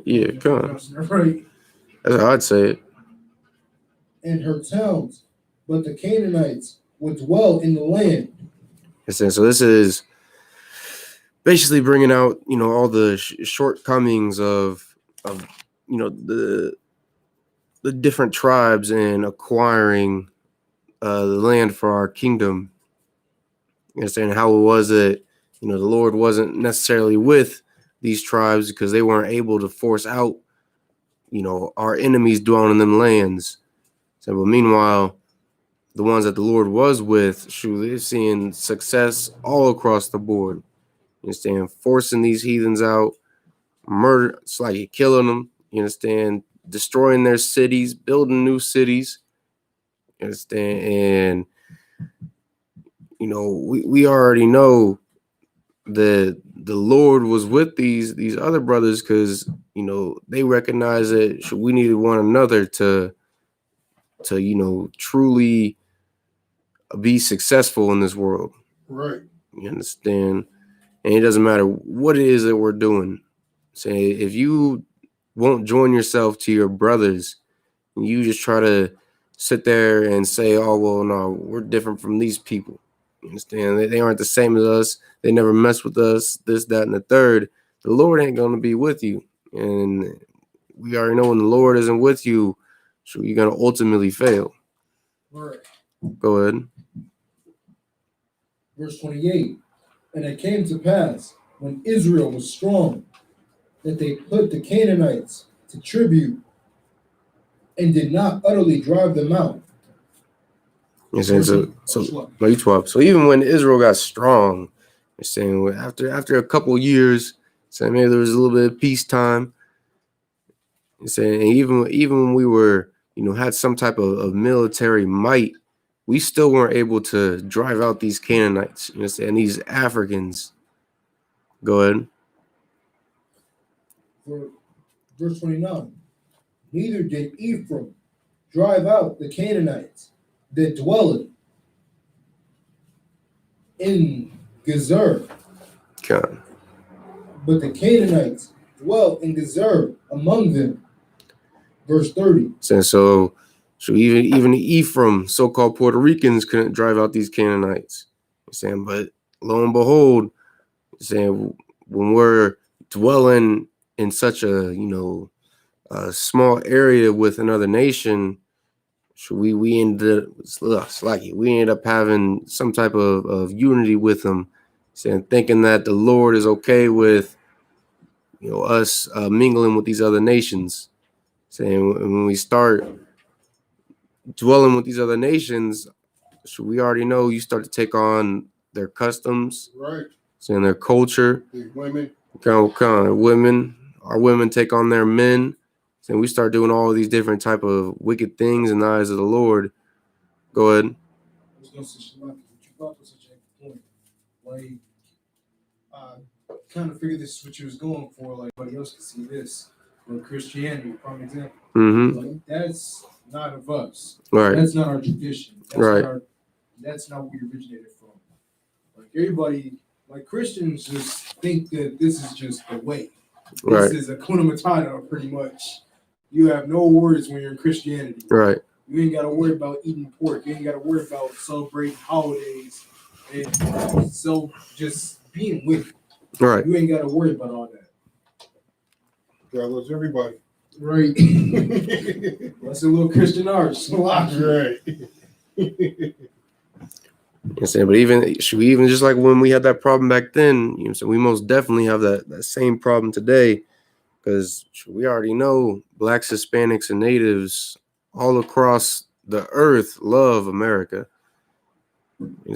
Yeah, Khan. Right. That's how I'd say it. And her towns, but the Canaanites would dwell in the land. So this is basically bringing out, all the shortcomings of the different tribes in acquiring the land for our kingdom. Saying how it was that the Lord wasn't necessarily with these tribes because they weren't able to force out our enemies dwelling in them lands. So, but meanwhile, the ones that the Lord was with, they're seeing success all across the board. You understand? Forcing these heathens out, murder, it's like you're killing them. You understand? Destroying their cities, building new cities. You understand? And we already know that the Lord was with these other brothers because they recognize that we needed one another to truly be successful in this world. Right. You understand? And it doesn't matter what it is that we're doing. Say if you won't join yourself to your brothers, and you just try to sit there and say, "Oh well, no, we're different from these people." You understand? They aren't the same as us. They never mess with us. This, that, and the third. The Lord ain't gonna be with you, and we already know when the Lord isn't with you, so you're gonna ultimately fail. Right. Go ahead. Verse 28. And it came to pass when Israel was strong that they put the Canaanites to tribute and did not utterly drive them out. So even when Israel got strong, you're saying after a couple of years, saying maybe there was a little bit of peacetime. You're saying even when we were had some type of military might, we still weren't able to drive out these Canaanites. You know, saying these Africans. Go ahead. Verse 29. Neither did Ephraim drive out the Canaanites that dwelled in Gezer. God. But the Canaanites dwelt in Gezer among them. Verse 30. So even Ephraim, so-called Puerto Ricans, couldn't drive out these Canaanites. You're saying, but lo and behold, saying when we're dwelling in such a small area with another nation, so we ended up having some type of unity with them, saying thinking that the Lord is okay with us mingling with these other nations. Saying when we start dwelling with these other nations, so we already know you start to take on their customs, right? Saying their culture, the women, women, our women take on their men, and we start doing all of these different type of wicked things in the eyes of the Lord. Go ahead. I was going to say, Shalaki, but you brought up such a point. Like, kind of figured this is what you was going for. Like, everybody else can see this. With Christianity, prime example. Mm-hmm. Like, that's not of us. Right. That's not our tradition. That's right. That's not where we originated from. Like, everybody, like Christians, just think that this is just the way. This Right. is a Kuna Matata, pretty much. You have no worries when you're in Christianity. Right. You ain't got to worry about eating pork. You ain't got to worry about celebrating holidays and so just being with it. Right. You ain't got to worry about all that. God loves everybody. Right. That's a little Christian art. Right. You know, but even just like when we had that problem back then, you know, so we most definitely have that same problem today, because we already know blacks, Hispanics, and natives all across the earth love America. You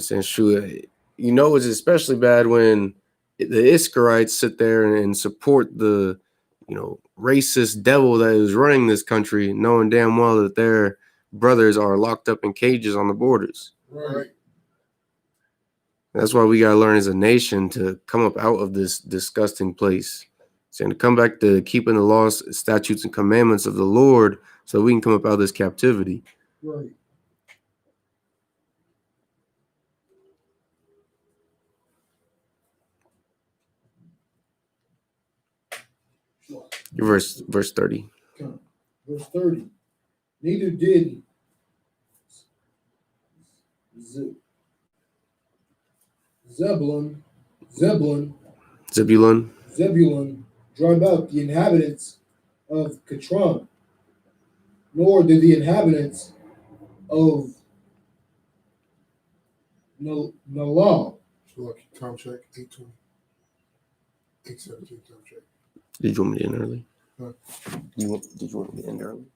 know, it's especially bad when the Israelites sit there and support the, you know, racist devil that is running this country, knowing damn well that their brothers are locked up in cages on the borders. Right. That's why we got to learn as a nation to come up out of this disgusting place. And to come back to keeping the laws, statutes, and commandments of the Lord so we can come up out of this captivity. Right. Verse 30. Verse 30. Neither did Zebulun drive out the inhabitants of Catron, nor did the inhabitants of Nalal. Lucky contract 820. 817 contract. Did you want me to end early? Huh? Did you want me to end early?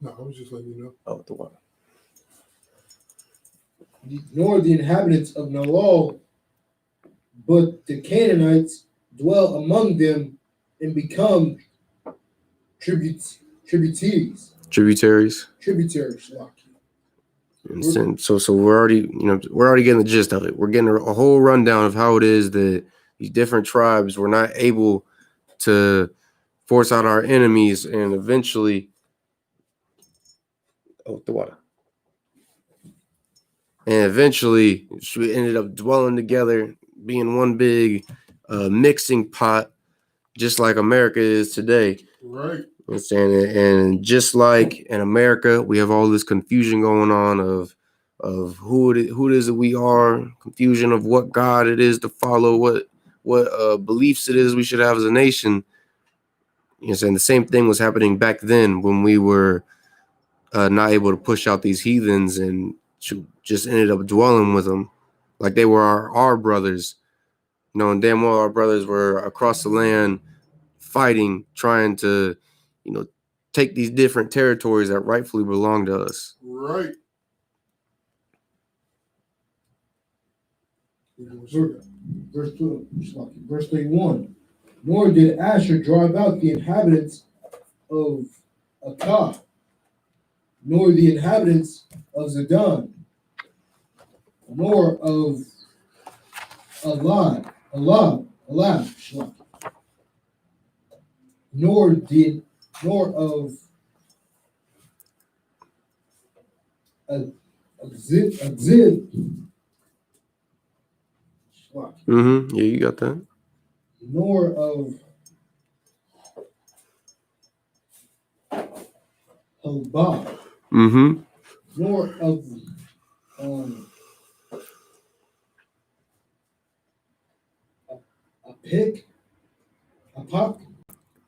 No, I was just letting you know. Oh, the water. Nor the inhabitants of Nalal, but the Canaanites dwell among them and become tributaries. And so we're already getting the gist of it. We're getting a whole rundown of how it is that these different tribes were not able to force out our enemies, and eventually, the water. And eventually, we ended up dwelling together, being one big mixing pot, just like America is today. Right. And just like in America, we have all this confusion going on of who it is that we are, confusion of what God it is to follow, what beliefs it is we should have as a nation. You know, saying the same thing was happening back then when we were not able to push out these heathens, and just ended up dwelling with them like they were our brothers, knowing damn well our brothers were across the land fighting, trying to, you know, take these different territories that rightfully belong to us. Right. Verse 31. Nor did Asher drive out the inhabitants of Akkad, nor the inhabitants of Zidon, nor of Elad, nor of Azib. Yeah, you got that. Nor of Hobah. Nor of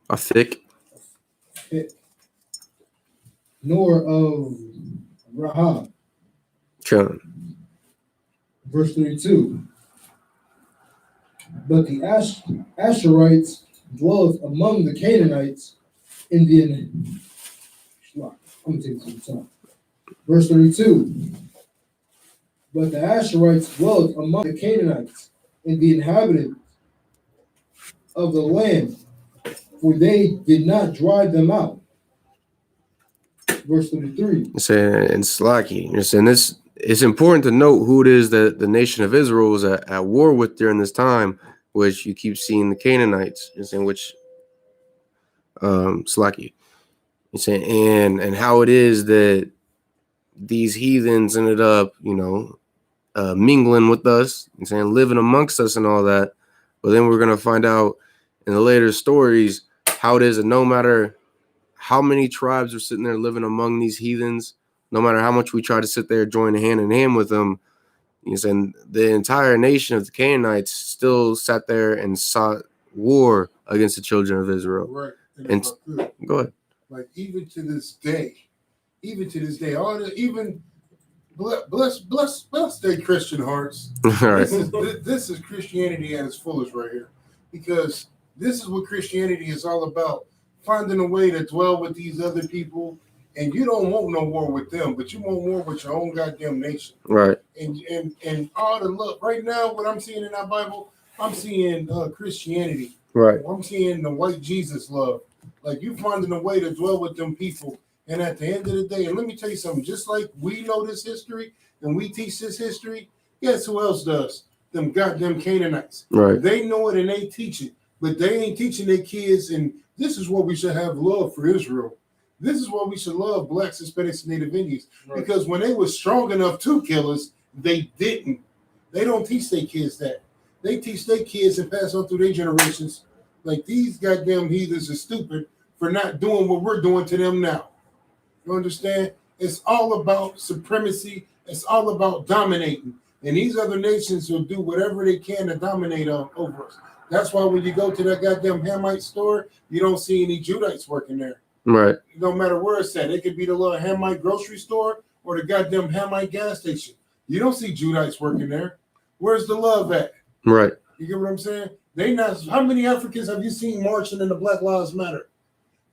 I.S.U.P.K. Nor of Rahab. Verse 32. But the Asherites dwelleth among the Canaanites in the. I'm going to take some time. Verse 32. But the Asherites dwelleth among the Canaanites and the inhabitants of the land, for they did not drive them out. Verse 33. And Slaki, you're saying this. It's important to note who it is that the nation of Israel was at war with during this time, which you keep seeing the Canaanites, in which Slaki. You're saying and how it is that these heathens ended up, you know, mingling with us and saying living amongst us and all that, But then we're gonna find out in the later stories how it is that no matter how many tribes are sitting there living among these heathens, no matter how much we try to sit there join hand in hand with them, and the entire nation of the Canaanites still sat there and sought war against the children of Israel. Right. And go ahead. Like even to this day, all the even bless their Christian hearts. All right. This is Christianity at its fullest right here, because this is what Christianity is all about: finding a way to dwell with these other people. And you don't want no war with them, but you want war with your own goddamn nation. Right. And all the love. Right now, what I'm seeing in that Bible, I'm seeing Christianity. Right. I'm seeing the white Jesus love. Like you finding a way to dwell with them people. And at the end of the day, and let me tell you something, just like we know this history and we teach this history, guess who else does? Them goddamn Canaanites. Right. They know it and they teach it, but they ain't teaching their kids. And this is what we should have love for Israel. This is why we should love blacks, Hispanics, and Native Indians. Right. Because when they were strong enough to kill us, they didn't. They don't teach their kids that. They teach their kids and pass on through their generations. Like these goddamn heathens are stupid for not doing what we're doing to them now. You understand? It's all about supremacy. It's all about dominating. And these other nations will do whatever they can to dominate over us. That's why when you go to that goddamn Hamite store, you don't see any Judites working there. Right. No matter where it's at. It could be the little Hamite grocery store or the goddamn Hamite gas station. You don't see Judites working there. Where's the love at? Right. You get what I'm saying? They not. How many Africans have you seen marching in the Black Lives Matter?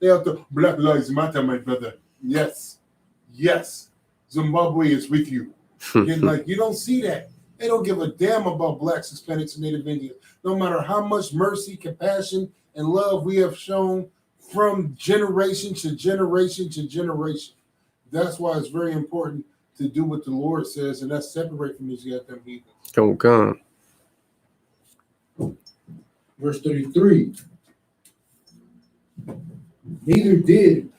They have the Black Lives Matter, my brother. Yes. Yes. Zimbabwe is with you. Like you don't see that. They don't give a damn about blacks, Hispanics, and Native Indians. No matter how much mercy, compassion, and love we have shown from generation to generation to generation. That's why it's very important to do what the Lord says, and that's separate from these goddamn heathens. Come. Verse 33. Neither did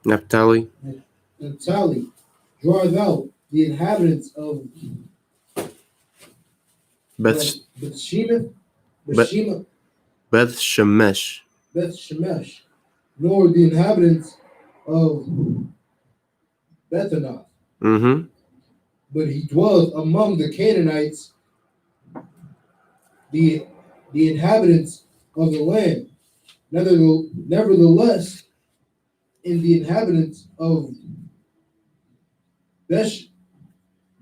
Naphtali drive out the inhabitants of Beth Shemesh, nor the inhabitants of Bethanath. Mm-hmm. But he dwelt among the Canaanites, the inhabitants of the land. Nevertheless, in the inhabitants of Beth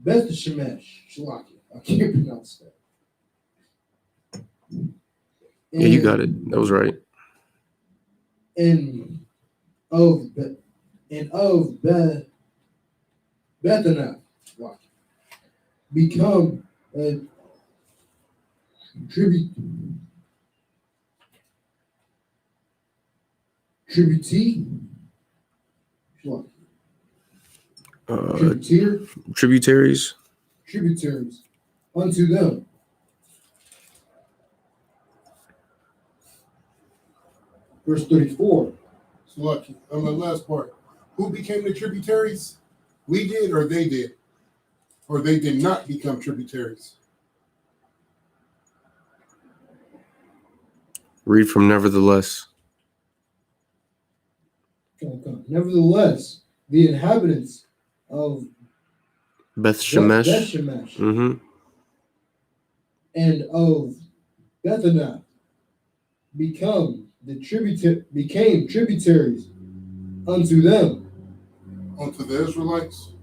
Shemesh, I can't pronounce that. Yeah, you got it. That was right. And of Bethanath become a tributaries unto them. Verse 34. So lucky. On the last part, who became the tributaries? We did, or they did, or they did not become tributaries. Read from nevertheless. Nevertheless, the inhabitants of Beth Shemesh. Mm-hmm. And of Bethanath became tributaries unto them. Unto the Israelites?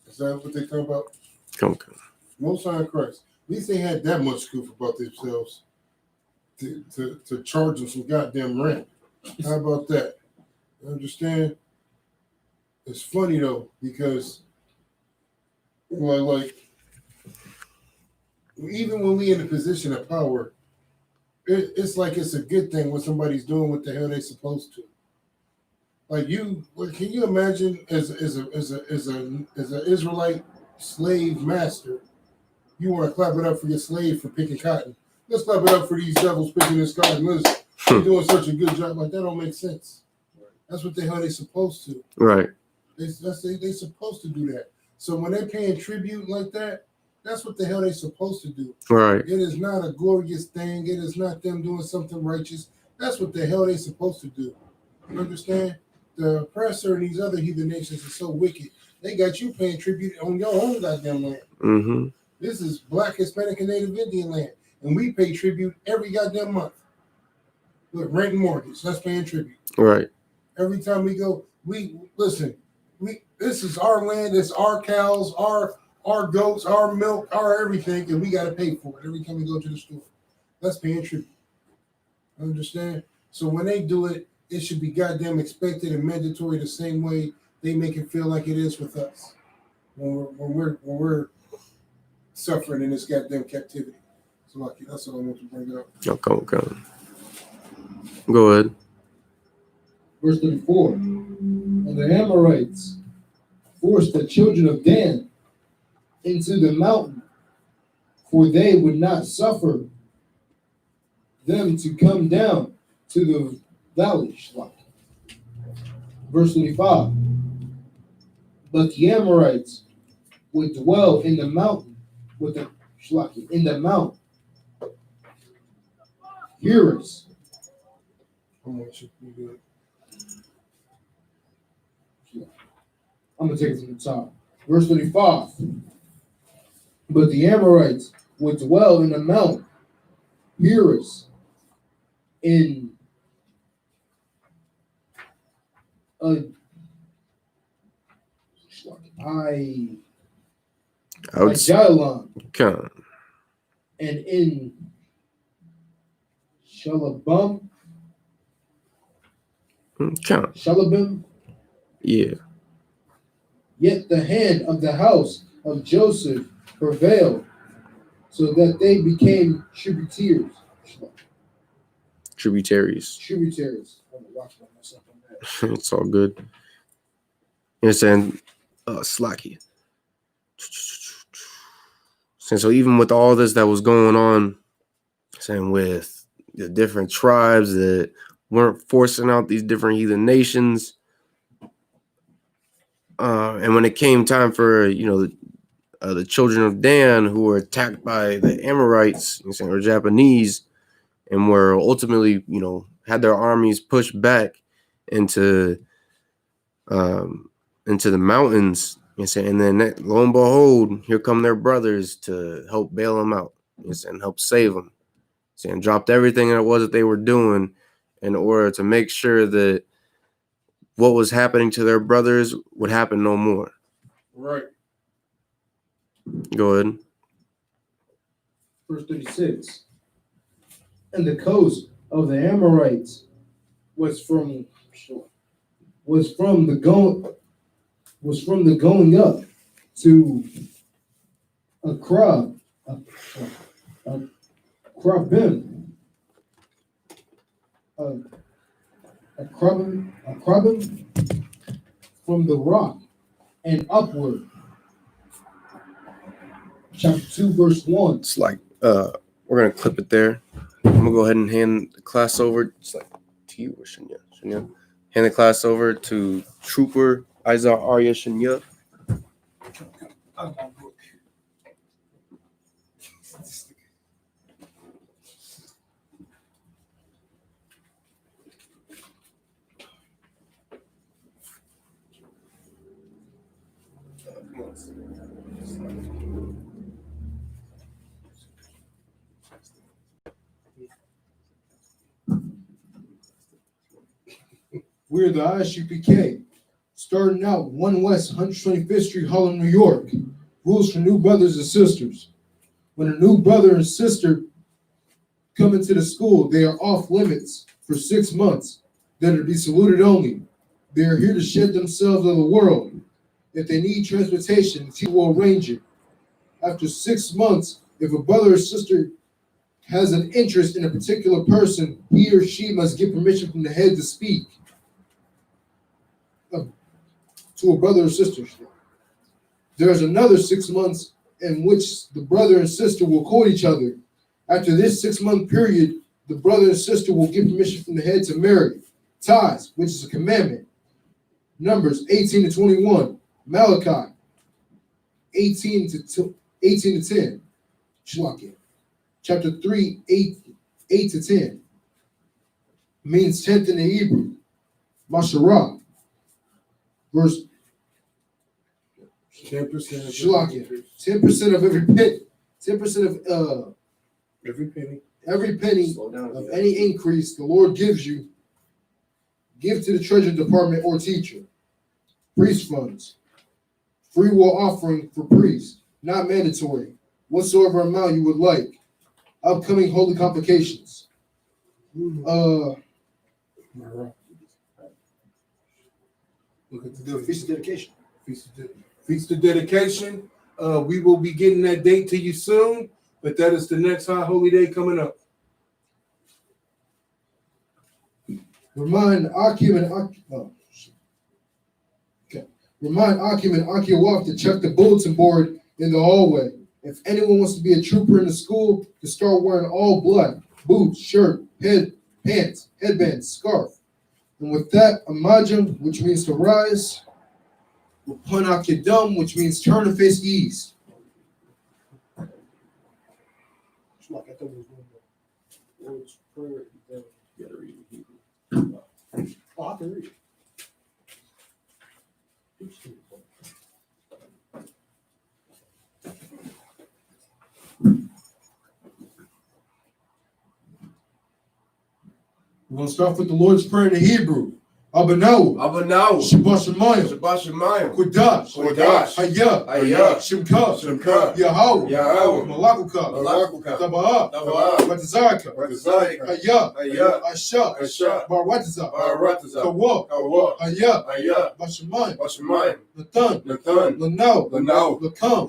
Is that what they talk about? Come. Most High Christ. At least they had that much goof about themselves to charge them some goddamn rent. How about that? You understand? It's funny though, because like even when we in a position of power, it's like it's a good thing when somebody's doing what the hell they're supposed to. Like can you imagine as an Israelite slave master, you want to clap it up for your slave for picking cotton? Let's clap it up for these devils picking this cotton. Listen, they're doing such a good job. Like that don't make sense. That's what the hell they're supposed to. Right. They supposed to do that. So when they're paying tribute like that, that's what the hell they're supposed to do. Right. It is not a glorious thing. It is not them doing something righteous. That's what the hell they're supposed to do. You understand? The oppressor and these other heathen nations are so wicked. They got you paying tribute on your own goddamn land. Mm-hmm. This is Black, Hispanic, and Native Indian land. And we pay tribute every goddamn month. With rent and mortgage. That's paying tribute. Right. Every time we go, this is our land, it's our cows, our goats, our milk, our everything, and we got to pay for it every time we go to the store. That's paying tribute. Understand? So when they do it, it should be goddamn expected and mandatory the same way they make it feel like it is with us when we're suffering in this goddamn captivity. So lucky, that's all I want to bring up. Okay. Go ahead. Verse 34. And the Amorites forced the children of Dan into the mountain, for they would not suffer them to come down to the valley. Verse 25. But the Amorites would dwell in the mountain with the in the mount. Hearers. I'm gonna take it from the top. Verse 35. But the Amorites would dwell in the mount. Hearers in SHALAM and in SHALAM. SHALAM. Yeah. Yet the hand of the house of Joseph prevailed, so that they became tributaries. Tributaries. I'm gonna watch myself on that. It's all good. You understand? Slacky. So even with all this that was going on, saying with the different tribes that weren't forcing out these different heathen nations, and when it came time for the children of Dan who were attacked by the Amorites, or Japanese, and were ultimately had their armies pushed back into the mountains, and then lo and behold, here come their brothers to help bail them out, and help save them, and dropped everything that it was that they were doing in order to make sure that what was happening to their brothers would happen no more. Right. Go ahead. Verse 36. And the coast of the Amorites was from the going up to Akrabim, from the rock and upward. Chapter 2, verse 1. It's like we're gonna clip it there. I'm gonna go ahead and hand the class over. It's like to you or Shania. Hand the class over to Trooper Isaac Arya Shania. We're the I.S.U.P.K, starting out 1 West 125th Street, Harlem, New York. Rules for new brothers and sisters. When a new brother and sister come into the school, they are off limits for 6 months. They're to be saluted only. They are here to shed themselves of the world. If they need transportation, the teacher will arrange it. After 6 months, if a brother or sister has an interest in a particular person, he or she must get permission from the head to speak to a brother or sister. There's another 6 months in which the brother and sister will court each other. After this 6-month period, the brother and sister will get permission from the head to marry. Ties, which is a commandment. Numbers 18 to 21. Malachi 18 to 10. Shalakia. Chapter 3, 8 to 10. Means 10th in the Hebrew. Masharah. Verse 10%. Shalakia. 10% of every penny. 10% of every penny Slow down. of any increase the Lord gives you, give to the treasury department or teacher. Priest funds. Free will offering for priests, not mandatory. Whatsoever amount you would like. Upcoming holy convocations. Look at The feast of dedication. Feast of dedication. We will be getting that date to you soon, but that is the next high holy day coming up. Remind Akim and Akiwaf to check the bulletin board in the hallway. If anyone wants to be a trooper in the school, to start wearing all black, boots, shirt, pants, headband, scarf. And with that, Amajam, which means to rise, Upon Akidum, which means turn and face east. Lord's Prayer. You gotta read it in Hebrew. Oh, I can read it. We're going to start with the Lord's Prayer in the Hebrew. Abanahu. Shabbat Shemayim. Kodash. Hayah. Shimka. Yahweh. Malakuka. Taba'ah. Batazaka. Hayah. I.S.U.P.K. Baratazah. Kawah. Hayah. Bashemayim. Nathan. Lanau. Lakam.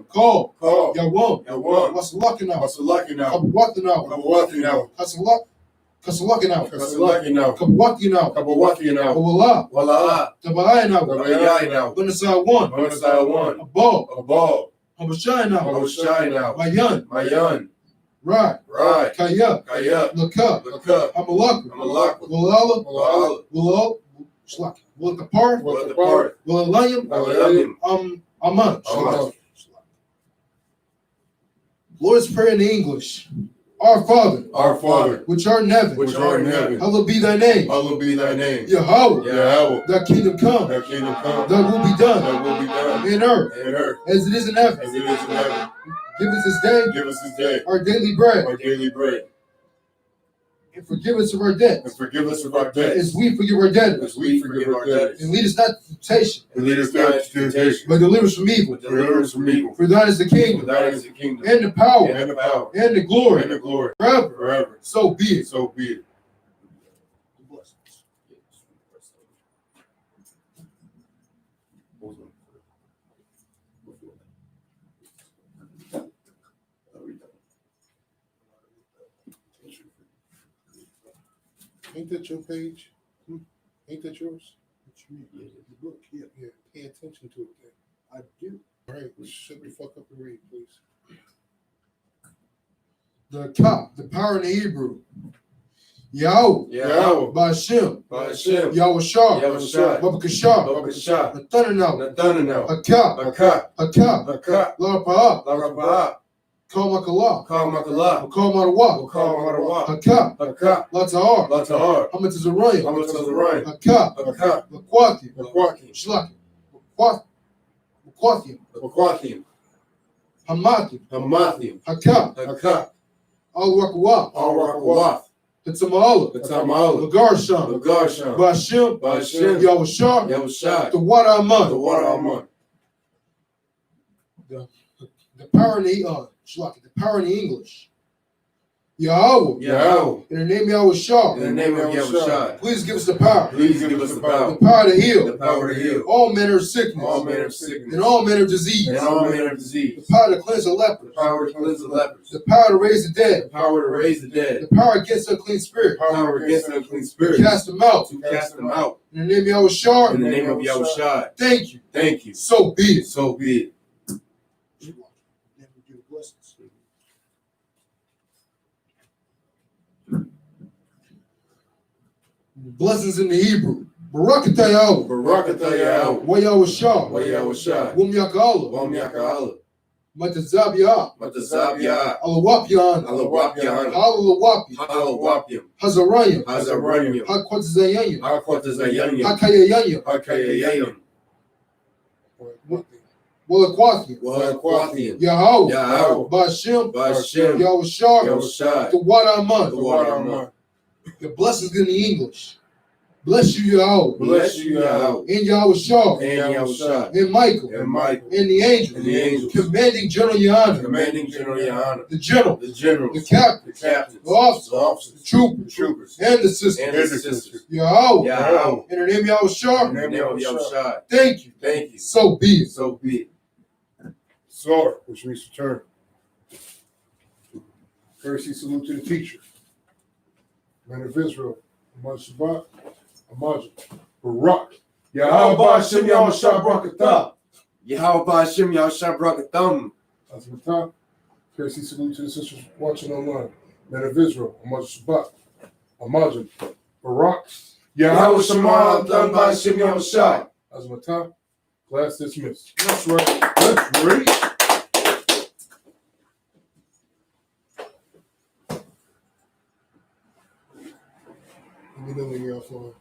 Call. Yawam. Wasalakina. Kabuwatinau. Kasalakina. Kabuwatinau. Wala. Tabaayinau. Bunasai 1. Abal. Habashayinau. Mayan. Right. Kaya. Laka. Amalaku. Walala. Wilakapar. Walalayim. Aman. Lord's Prayer in English. Our Father, which art in heaven, hallowed be thy name. Yahweh, thy kingdom come. Thy will be done. In earth, as it is in heaven. Give us this day our daily bread. And forgive us of our debts. As we forgive our debtors. And lead us not to temptation. But deliver us from evil. For thine is the kingdom. And the power. And the glory. Forever. So be it. Ain't that your page? Ain't that yours? The book, yeah. Pay attention to it then. I do. All right, shut the fuck up and read, please. The power in the Hebrew. Yahweh. Ba'ashem. Yahweh Shah. Babakashah. Nathanael. Hakah. Larapa'ah. Kalmakala. Kalmatawa. Hakah. Latahar. Hamatazarayim. Hakah. Laquathim. Shlaki. Laquathim. Hamathim. Hakah. Al-Rakawah. Tatama'ala. Lagarsham. Ba'ashem. Yahweh Shah. The water Aman. The power in the English. Yahweh. In the name of Yahweh Shah. Please give us the power. The power to heal. All manner of sickness. And all manner of disease. The power to cleanse the lepers. The power to raise the dead. The power against unclean spirit. To cast them out. In the name of Yahweh Shah. Thank you. So be it. Blessings in the Hebrew. Barakatayahu. Barakatayahu. Wayawashah. Wayawashah. Wumyakala. Wamyaka'ala. Matazabiyah. Matazabiyah. Alawapyan. Alawapyan. Halawapi. Halawapyam. Hazarayam. Hazaranyam. Hakwatazayanyam. Hakwatazayanyam. Hakayayanyam. Hakayayam. Walakwathian. Walakwathian. Yahweh. Yahweh. Bashim. Bashim. Yahweh. Yahushai. The Wadaman. The Wadaman. The blessings in the English. Bless you, Yahweh. Bless you, Yahweh. And Yahushua. And Yahushai. And Michael. And Michael. And the angels. And the angels. Commanding General Yahanna. Commanding General Yahanna. The general. The generals. The captain. The captains. The officers. The officers. The troopers. The troopers. And the sisters. And the sisters. Yahweh. Yahweh. In the name of Yahushua. In the name of Yahushai. Thank you. Thank you. So be it. So be it. Sword, which means return. Courtesy salute to the teacher. Men of Israel. Amon Shabbat. Amajah. Barak. Yahweh Hashem Yahushua Barakatah. Yahweh Hashem Yahushua Barakatam. That's my time. Courtesy salute to the sisters watching online. Men of Israel. Amon Shabbat. Amajah. Barak. Yahweh Shema done by Hashem Yahushua. That's my time. Class dismissed. That's right. Let's read. Let me know when you're offline.